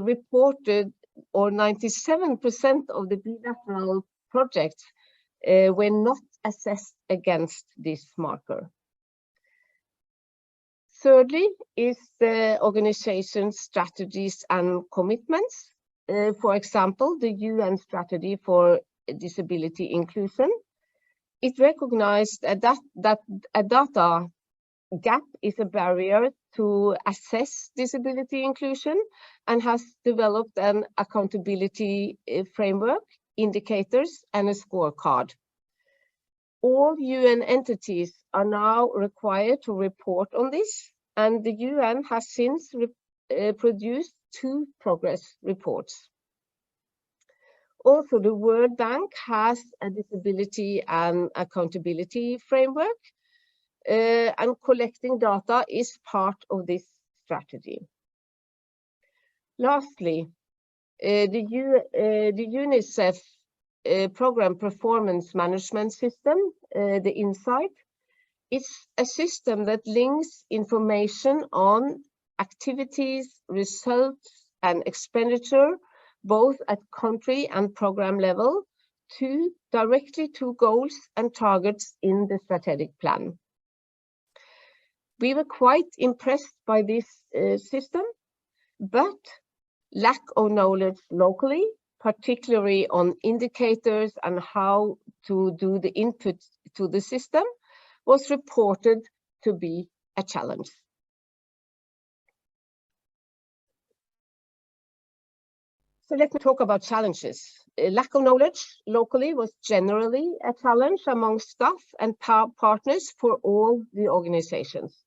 reported, or 97% of the bilateral projects were not assessed against this marker. Thirdly is the organization's strategies and commitments. For example, the UN strategy for disability inclusion. It recognized that a data gap is a barrier to assess disability inclusion and has developed an accountability framework, indicators, and a scorecard. All UN entities are now required to report on this, and the UN has since produced 2 progress reports. Also, the World Bank has a disability and accountability framework, and collecting data is part of this strategy. Lastly, the UNICEF program performance management system, the Insight, is a system that links information on activities, results, and expenditure, both at country and program level, directly to goals and targets in the strategic plan. We were quite impressed by this system, but lack of knowledge locally, particularly on indicators and how to do the input to the system, was reported to be a challenge. So let me talk about challenges. Lack of knowledge locally was generally a challenge among staff and partners for all the organizations.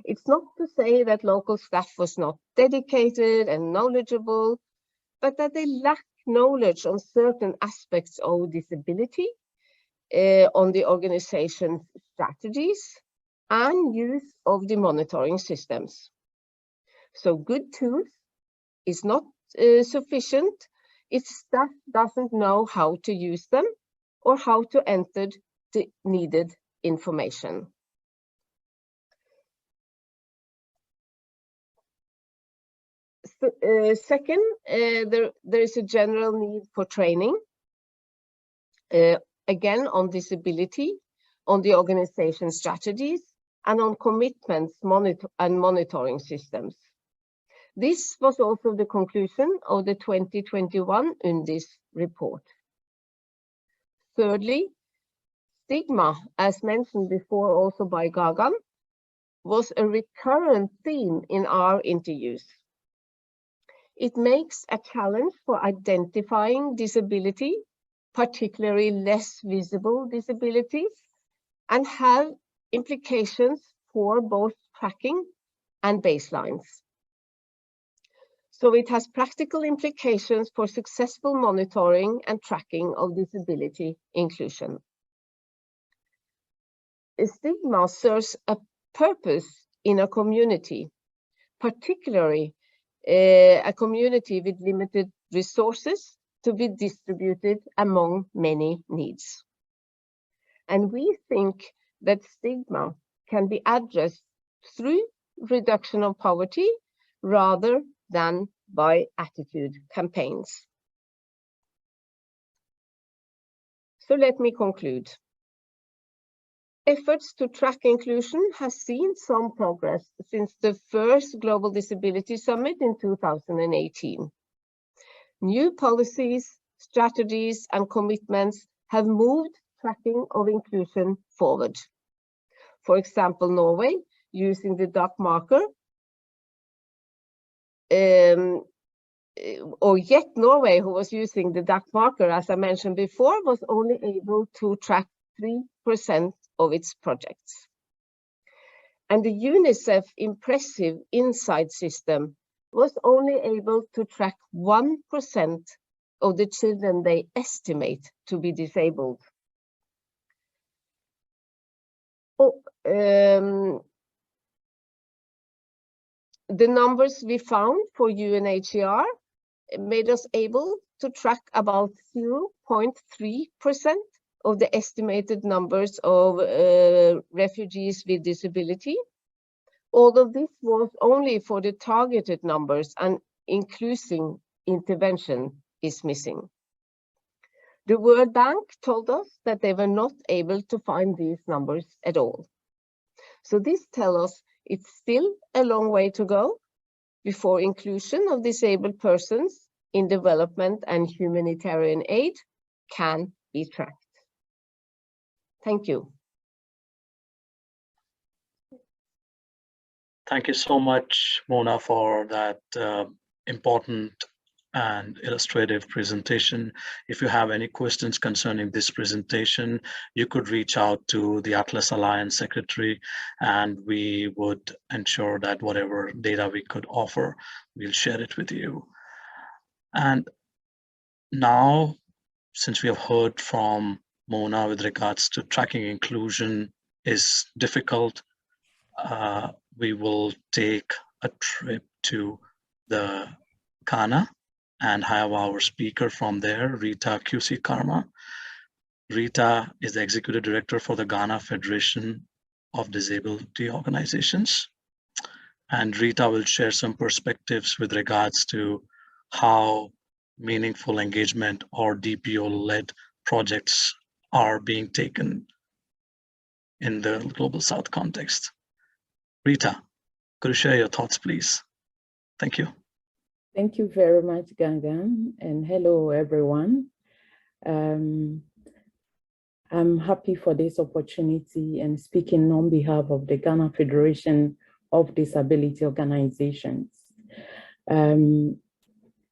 It's not to say that local staff was not dedicated and knowledgeable, but that they lack knowledge on certain aspects of disability, on the organization's strategies, and use of the monitoring systems. So good tools is not sufficient if staff doesn't know how to use them or how to enter the needed information. Second, there is a general need for training, again on disability, on the organization strategies, and on commitments and monitoring systems. This was also the conclusion of the 2021 UNDIS report. Thirdly, stigma, as mentioned before also by Gagan, was a recurrent theme in our interviews. It makes a challenge for identifying disability, particularly less visible disabilities, and have implications for both tracking and baselines. So it has practical implications for successful monitoring and tracking of disability inclusion. Stigma serves a purpose in a community, particularly a community with limited resources to be distributed among many needs. And we think that stigma can be addressed through reduction of poverty rather than by attitude campaigns. So let me conclude. Efforts to track inclusion has seen some progress since the first Global Disability Summit in 2018. New policies, strategies, and commitments have moved tracking of inclusion forward. For example, Norway, using the DAC marker, or yet Norway, who was using the DAC marker, as I mentioned before, was only able to track 3% of its projects. And the UNICEF Impressive Insight system was only able to track 1% of the children they estimate to be disabled. The numbers we found for UNHCR made us able to track about 0.3% of the estimated numbers of refugees with disability. All of this was only for the targeted numbers, and inclusive intervention is missing. The World Bank told us that they were not able to find these numbers at all. So this tells us it's still a long way to go before inclusion of disabled persons in development and humanitarian aid can be tracked. Thank you. Thank you so much, Mona, for that important and illustrative presentation. If you have any questions concerning this presentation, you could reach out to the Atlas Alliance Secretary, and we would ensure that whatever data we could offer, we'll share it with you. And now, since we have heard from Mona with regards to tracking inclusion is difficult, we will take a trip to the Ghana and have our speaker from there, Rita QC Karma. Rita is the Executive Director for the Ghana Federation of Disability Organizations. And Rita will share some perspectives with regards to how meaningful engagement or DPO-led projects are being taken in the Global South context. Rita, could you share your thoughts, please? Thank you. Thank you very much, Gangan, and hello, everyone. I'm happy for this opportunity and speaking on behalf of the Ghana Federation of Disability Organizations.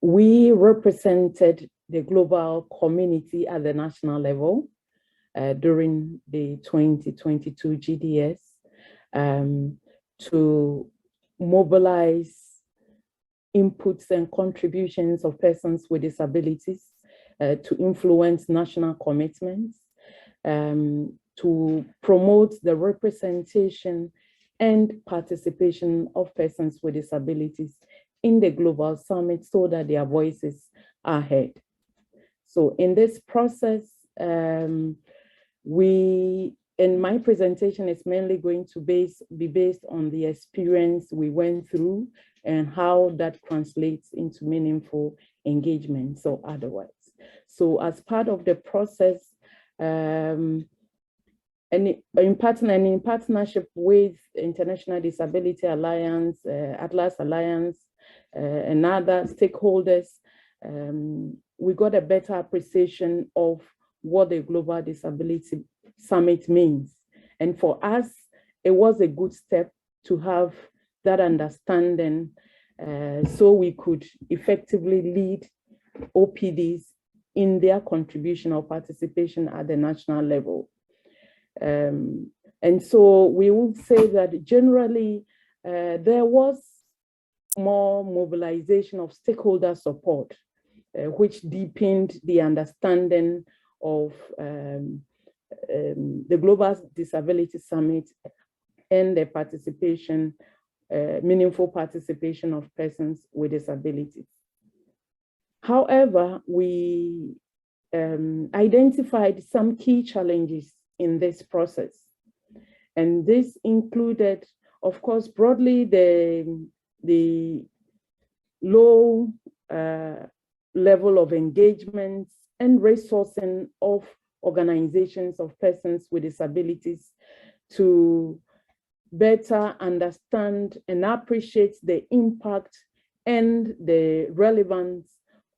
We represented the global community at the national level during the 2022 GDS to mobilize inputs and contributions of persons with disabilities to influence national commitments, to promote the representation and participation of persons with disabilities in the Global Summit so that their voices are heard. So in this process, and my presentation is mainly going to be based on the experience we went through and how that translates into meaningful engagement, so otherwise. So as part of the process, and in partnership with International Disability Alliance, Atlas Alliance, and other stakeholders, we got a better appreciation of what the Global Disability Summit means. And for us, it was a good step to have that understanding so we could effectively lead OPDs in their contribution or participation at the national level. And so we would say that generally there was more mobilization of stakeholder support, which deepened the understanding of the Global Disability Summit and the participation, meaningful participation of persons with disabilities. However, we identified some key challenges in this process. And this included, of course, broadly the low level of engagement and resourcing of organizations of persons with disabilities to better understand and appreciate the impact and the relevance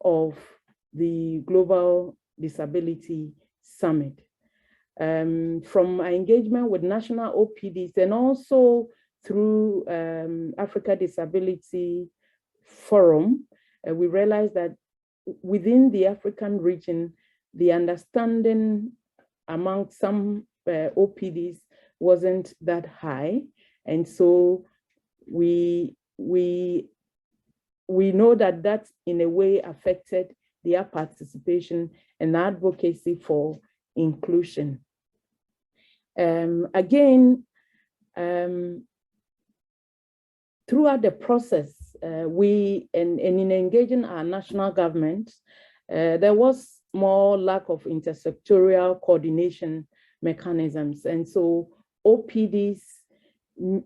of the Global Disability Summit. From our engagement with national OPDs and also through Africa Disability Forum, we realized that within the African region, the understanding among some OPDs wasn't that high. And so we know that that in a way affected their participation and advocacy for inclusion. Again, throughout the process, in engaging our national government, there was more lack of intersectorial coordination mechanisms. And so OPD's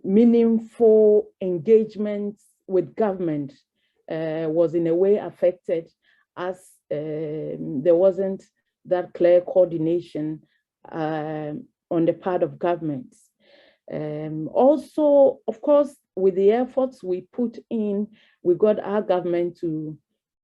meaningful engagement with government was in a way affected as there wasn't that clear coordination on the part of governments. Also, of course, with the efforts we put in, we got our government to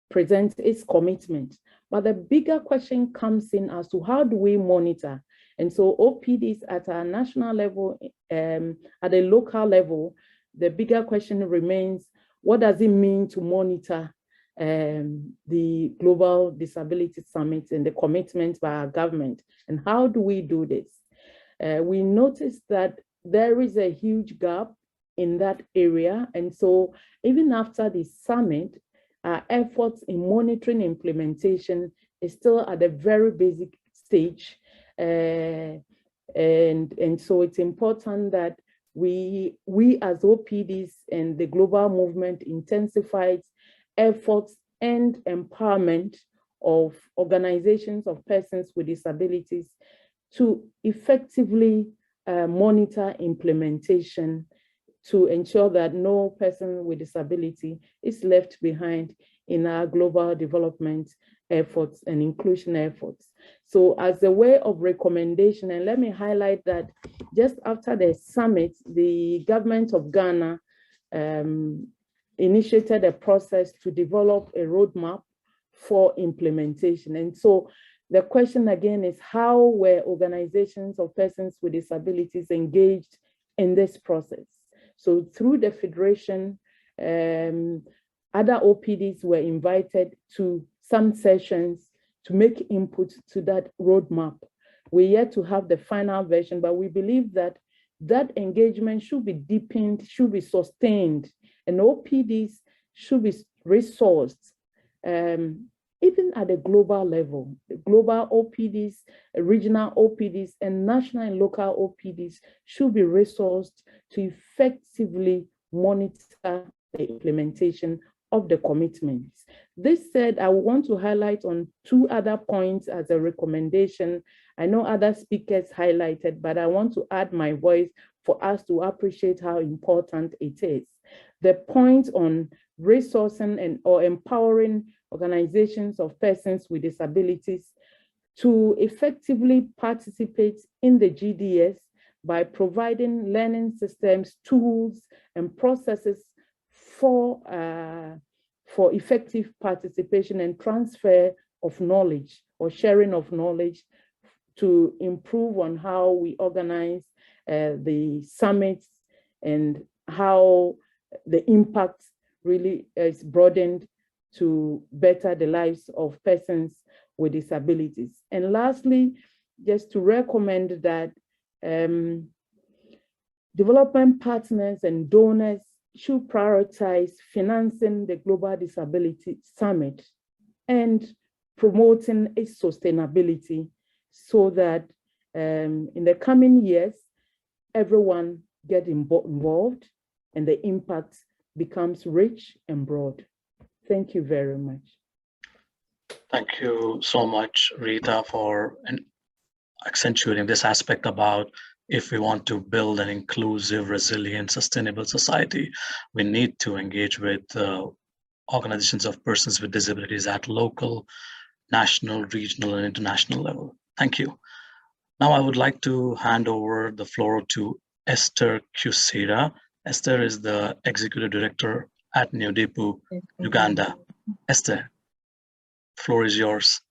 present its commitment. But the bigger question comes in as to how do we monitor? And so OPDs at a national level, at a local level, the bigger question remains, what does it mean to monitor the Global Disability Summit and the commitment by our government? And how do we do this? We noticed that there is a huge gap in that area. And so even after the summit, our efforts in monitoring implementation is still at a very basic stage. And so it's important that we as OPDs and the global movement intensifies efforts and empowerment of organizations of persons with disabilities to effectively monitor implementation to ensure that no person with disability is left behind in our global development efforts and inclusion efforts. So as a way of recommendation, and let me highlight that just after the summit, the government of Ghana initiated a process to develop a roadmap for implementation. And so the question again is, how were organizations of persons with disabilities engaged in this process? So through the Federation, other OPDs were invited to some sessions to make input to that roadmap. We're yet to have the final version, but we believe that that engagement should be deepened, should be sustained, and OPDs should be resourced, even at a global level. The global OPDs, regional OPDs, and national and local OPDs should be resourced to effectively monitor the implementation of the commitments. This said, I want to highlight on two other points as a recommendation. I know other speakers highlighted, but I want to add my voice for us to appreciate how important it is. The point on resourcing and or empowering organizations of persons with disabilities to effectively participate in the GDS by providing learning systems, tools, and processes for effective participation and transfer of knowledge or sharing of knowledge to improve on how we organize the summits and how the impact really is broadened to better the lives of persons with disabilities. And lastly, just to recommend that development partners and donors should prioritize financing the Global Disability Summit and promoting its sustainability so that in the coming years, everyone get involved and the impact becomes rich and broad. Thank you very much. Thank you so much, Rita, for accentuating this aspect about if we want to build an inclusive, resilient, sustainable society, we need to engage with organizations of persons with disabilities at local, national, regional, and international level. Thank you. Now I would like to hand over the floor to Esther Kusira. Esther is the Executive Director at Nyodepu, Uganda. Esther, the floor is yours.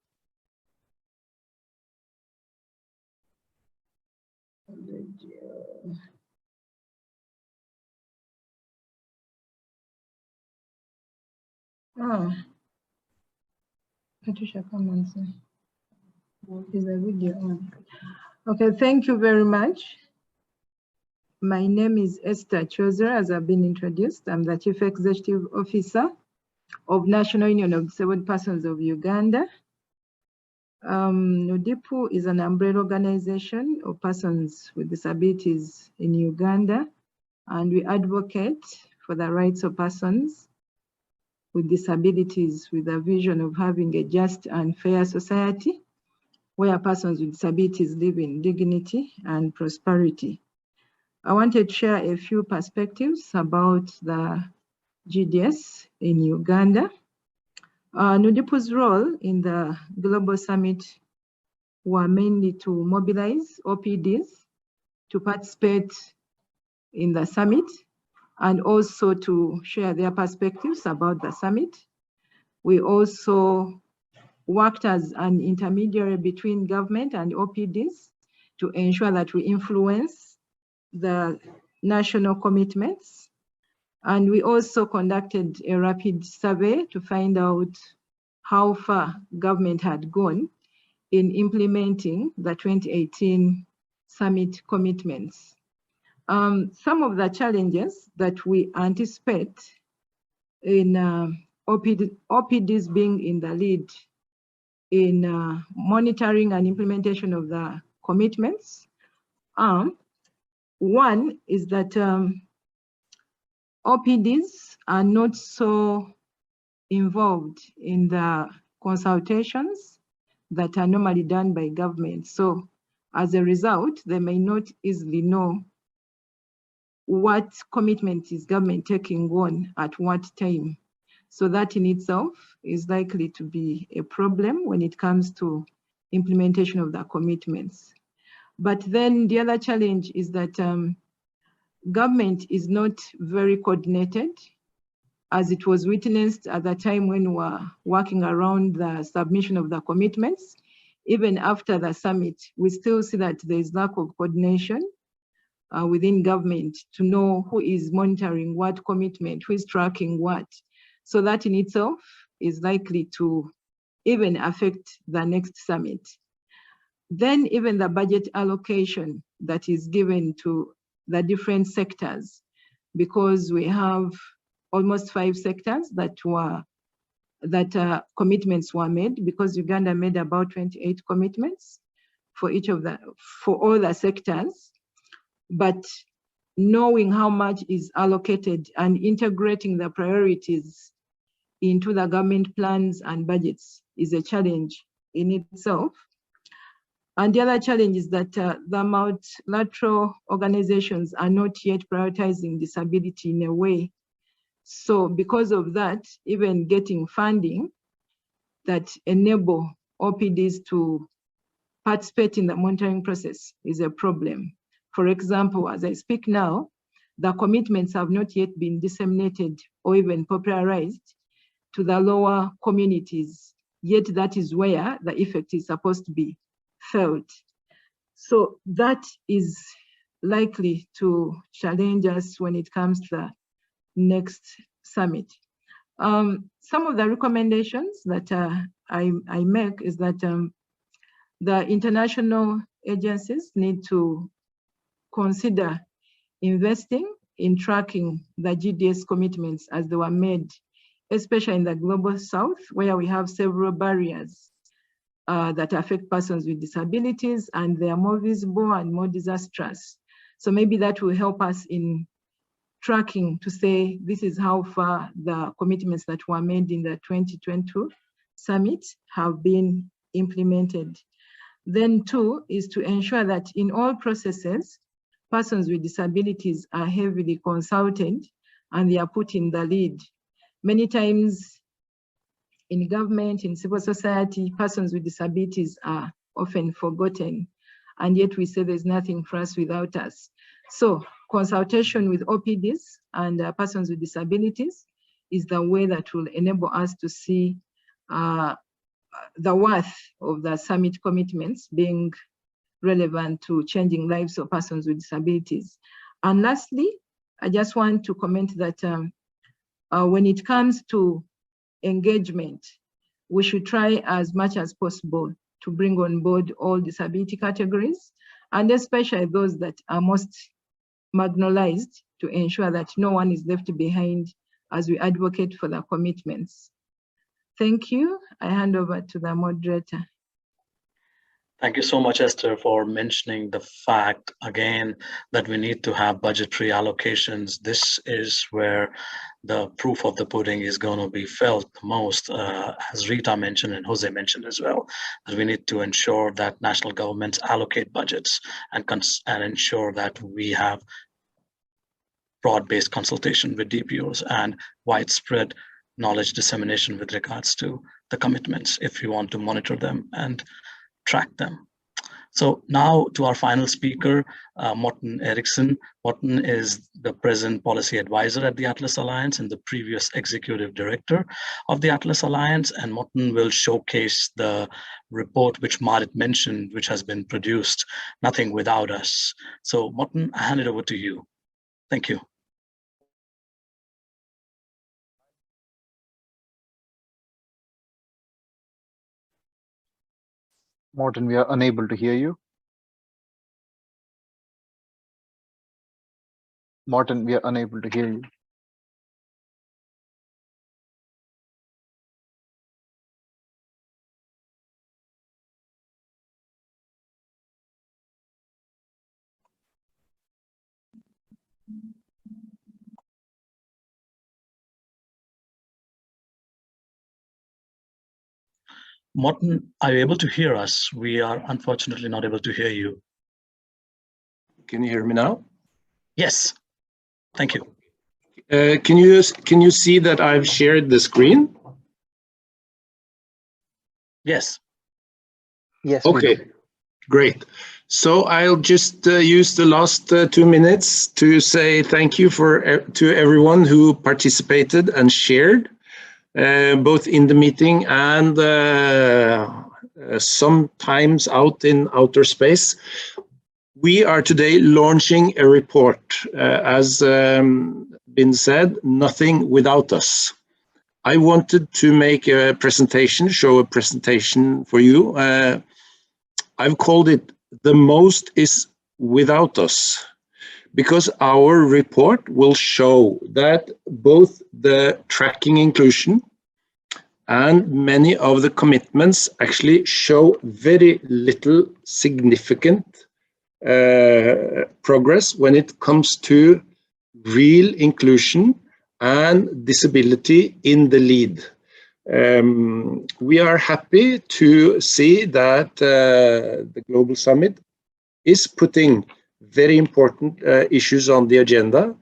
Patricia, come on, sir. Is the video on? Okay, thank you very much. My name is Esther Choser, as I've been introduced. I'm the Chief Executive Officer of National Union of Disabled Persons of Uganda. Nyodepu is an umbrella organization of persons with disabilities in Uganda, and we advocate for the rights of persons with disabilities with a vision of having a just and fair society where persons with disabilities live in dignity and prosperity. I wanted to share a few perspectives about the GDS in Uganda. Nyodepu's role in the Global Summit were mainly to mobilize OPDs to participate in the summit and also to share their perspectives about the summit. We also worked as an intermediary between government and OPDs to ensure that we influence the national commitments. And we also conducted a rapid survey to find out how far government had gone in implementing the 2018 summit commitments. Some of the challenges that we anticipate in OPDs being in the lead in monitoring and implementation of the commitments. One is that OPDs are not so involved in the consultations that are normally done by government. So as a result, they may not easily know what commitment is government taking on at what time. So that in itself is likely to be a problem when it comes to implementation of the commitments. But then the other challenge is that government is not very coordinated, as it was witnessed at the time when we were working around the submission of the commitments. Even after the summit, we still see that there is lack of coordination within government to know who is monitoring what commitment, who is tracking what. So that in itself is likely to even affect the next summit. Then even the budget allocation that is given to the different sectors, because we have almost 5 sectors that commitments were made, because Uganda made about 28 commitments for all the sectors. But knowing how much is allocated and integrating the priorities into the government plans and budgets is a challenge in itself. And the other challenge is that the multilateral organizations are not yet prioritizing disability in a way. So because of that, even getting funding that enable OPDs to participate in the monitoring process is a problem. For example, as I speak now, the commitments have not yet been disseminated or even popularized to the lower communities, yet that is where the effect is supposed to be felt. So that is likely to challenge us when it comes to the next summit. Some of the recommendations that I make is that the international agencies need to consider investing in tracking the GDS commitments as they were made, especially in the Global South, where we have several barriers that affect persons with disabilities, and they are more visible and more disastrous. So maybe that will help us in tracking to say this is how far the commitments that were made in the 2022 summit have been implemented. Then 2 is to ensure that in all processes, persons with disabilities are heavily consulted and they are put in the lead. Many times in government, in civil society, persons with disabilities are often forgotten, and yet we say there's nothing for us without us. So consultation with OPDs and persons with disabilities is the way that will enable us to see the worth of the summit commitments being relevant to changing lives of persons with disabilities. And lastly, I just want to comment that when it comes to engagement, we should try as much as possible to bring on board all disability categories, and especially those that are most marginalized, to ensure that no one is left behind as we advocate for the commitments. Thank you. I hand over to the moderator. Thank you so much, Esther, for mentioning the fact again that we need to have budgetary allocations. This is where the proof of the pudding is going to be felt the most, as Rita mentioned and Jose mentioned as well, that we need to ensure that national governments allocate budgets and ensure that we have broad-based consultation with DPOs and widespread knowledge dissemination with regards to the commitments if we want to monitor them and track them. So now to our final speaker, Morten Eriksson. Morten is the present policy advisor at the Atlas Alliance and the previous executive director of the Atlas Alliance. And Morten will showcase the report which Marit mentioned, which has been produced, Nothing Without Us. So Morten, I hand it over to you. Thank you. Morten, we are unable to hear you. Morten, we are unable to hear you. Morten, are you able to hear us? We are unfortunately not able to hear you. Can you hear me now? Yes, thank you. Can you see that I've shared the screen? Yes. Yes. Okay, great. So I'll just use the last 2 minutes to say thank you to everyone who participated and shared, both in the meeting and sometimes out in outer space. We are today launching a report, as been said, Nothing Without Us. I wanted to make a presentation, show a presentation for you. I've called it The Most Is Without Us, because our report will show that both the tracking inclusion and many of the commitments actually show very little significant progress when it comes to real inclusion and disability in the lead. We are happy to see that the Global Summit is putting very important issues on the agenda,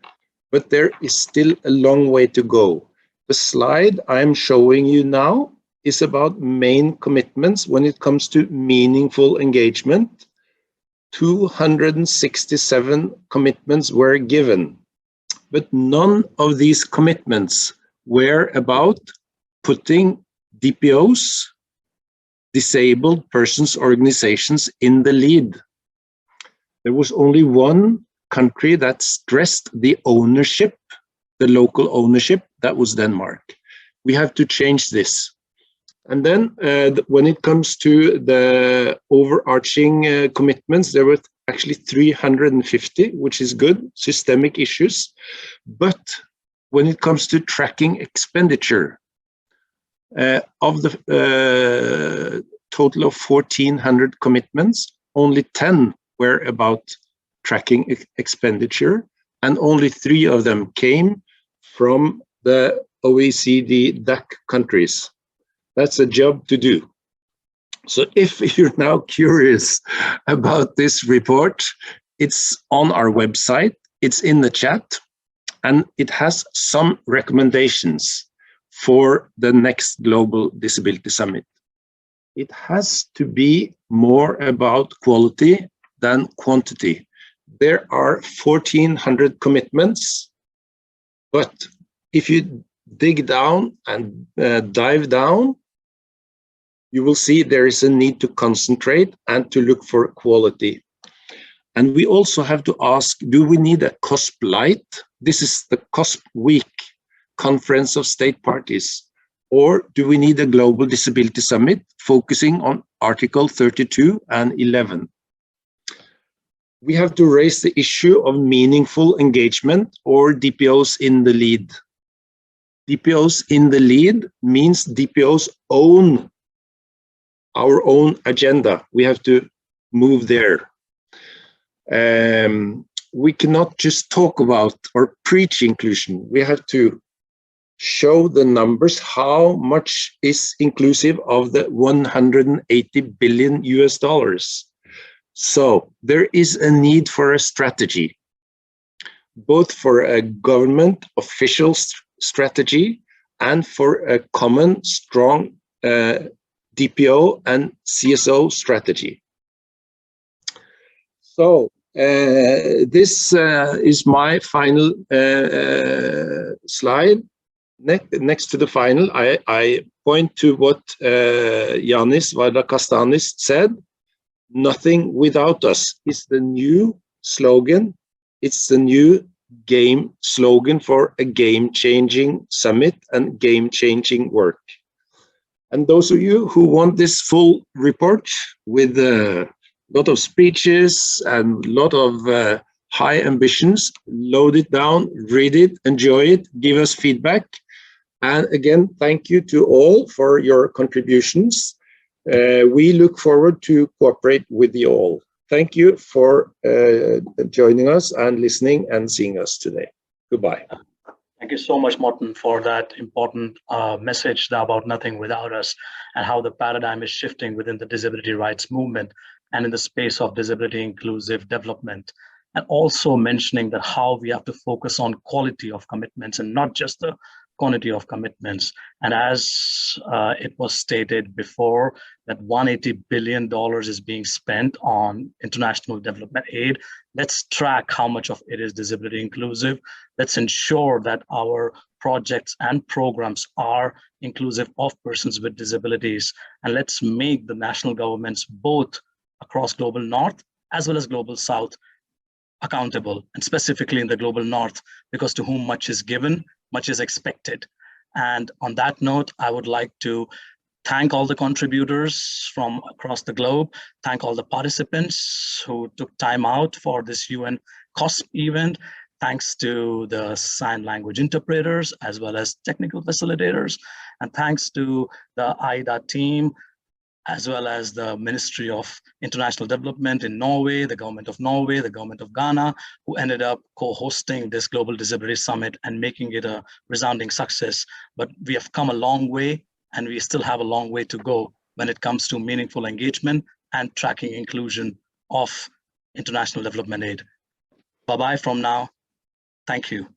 but there is still a long way to go. The slide I'm showing you now is about main commitments when it comes to meaningful engagement. 267 commitments were given, but none of these commitments were about putting DPOs, disabled persons organizations, in the lead. There was only one country that stressed the ownership, the local ownership, that was Denmark. We have to change this. And then when it comes to the overarching commitments, there were actually 350, which is good, systemic issues. But when it comes to tracking expenditure, of the total of 1,400 commitments, only 10 were about tracking expenditure, and only 3 of them came from the OECD DAC countries. That's a job to do. So if you're now curious about this report, it's on our website, it's in the chat, and it has some recommendations for the next Global Disability Summit. It has to be more about quality than quantity. There are 1,400 commitments, but if you dig down and dive down, you will see there is a need to concentrate and to look for quality. And we also have to ask, do we need a COSP Light? This is the COSP Week, Conference of State Parties. Or do we need a Global Disability Summit focusing on Article 32 and 11? We have to raise the issue of meaningful engagement, or DPOs in the lead. DPOs in the lead means DPOs own our own agenda. We have to move there. We cannot just talk about or preach inclusion. We have to show the numbers, how much is inclusive of the $180 billion US. So there is a need for a strategy, both for a government official strategy and for a common, strong DPO and CSO strategy. So this is my final slide. Next to the final, I point to what Yanis Vardakastanis said. Nothing without us is the new slogan. It's the new game slogan for a game-changing summit and game-changing work. And those of you who want this full report with a lot of speeches and a lot of high ambitions, load it down, read it, enjoy it, give us feedback. And again, thank you to all for your contributions. We look forward to cooperate with you all. Thank you for joining us and listening and seeing us today. Goodbye. Thank you so much, Morten, for that important message about nothing without us and how the paradigm is shifting within the disability rights movement and in the space of disability inclusive development. And also mentioning that how we have to focus on quality of commitments and not just the quantity of commitments. And as it was stated before, that $180 billion is being spent on international development aid. Let's track how much of it is disability inclusive. Let's ensure that our projects and programs are inclusive of persons with disabilities. And let's make the national governments, both across Global North as well as Global South, accountable, and specifically in the Global North, because to whom much is given, much is expected. And on that note, I would like to thank all the contributors from across the globe, thank all the participants who took time out for this UN COSP event. Thanks to the sign language interpreters as well as technical facilitators, and thanks to the AIDA team, as well as the Ministry of International Development in Norway, the government of Norway, the government of Ghana, who ended up co-hosting this Global Disability Summit and making it a resounding success. But we have come a long way, and we still have a long way to go when it comes to meaningful engagement and tracking inclusion of international development aid. Bye-bye from now. Thank you.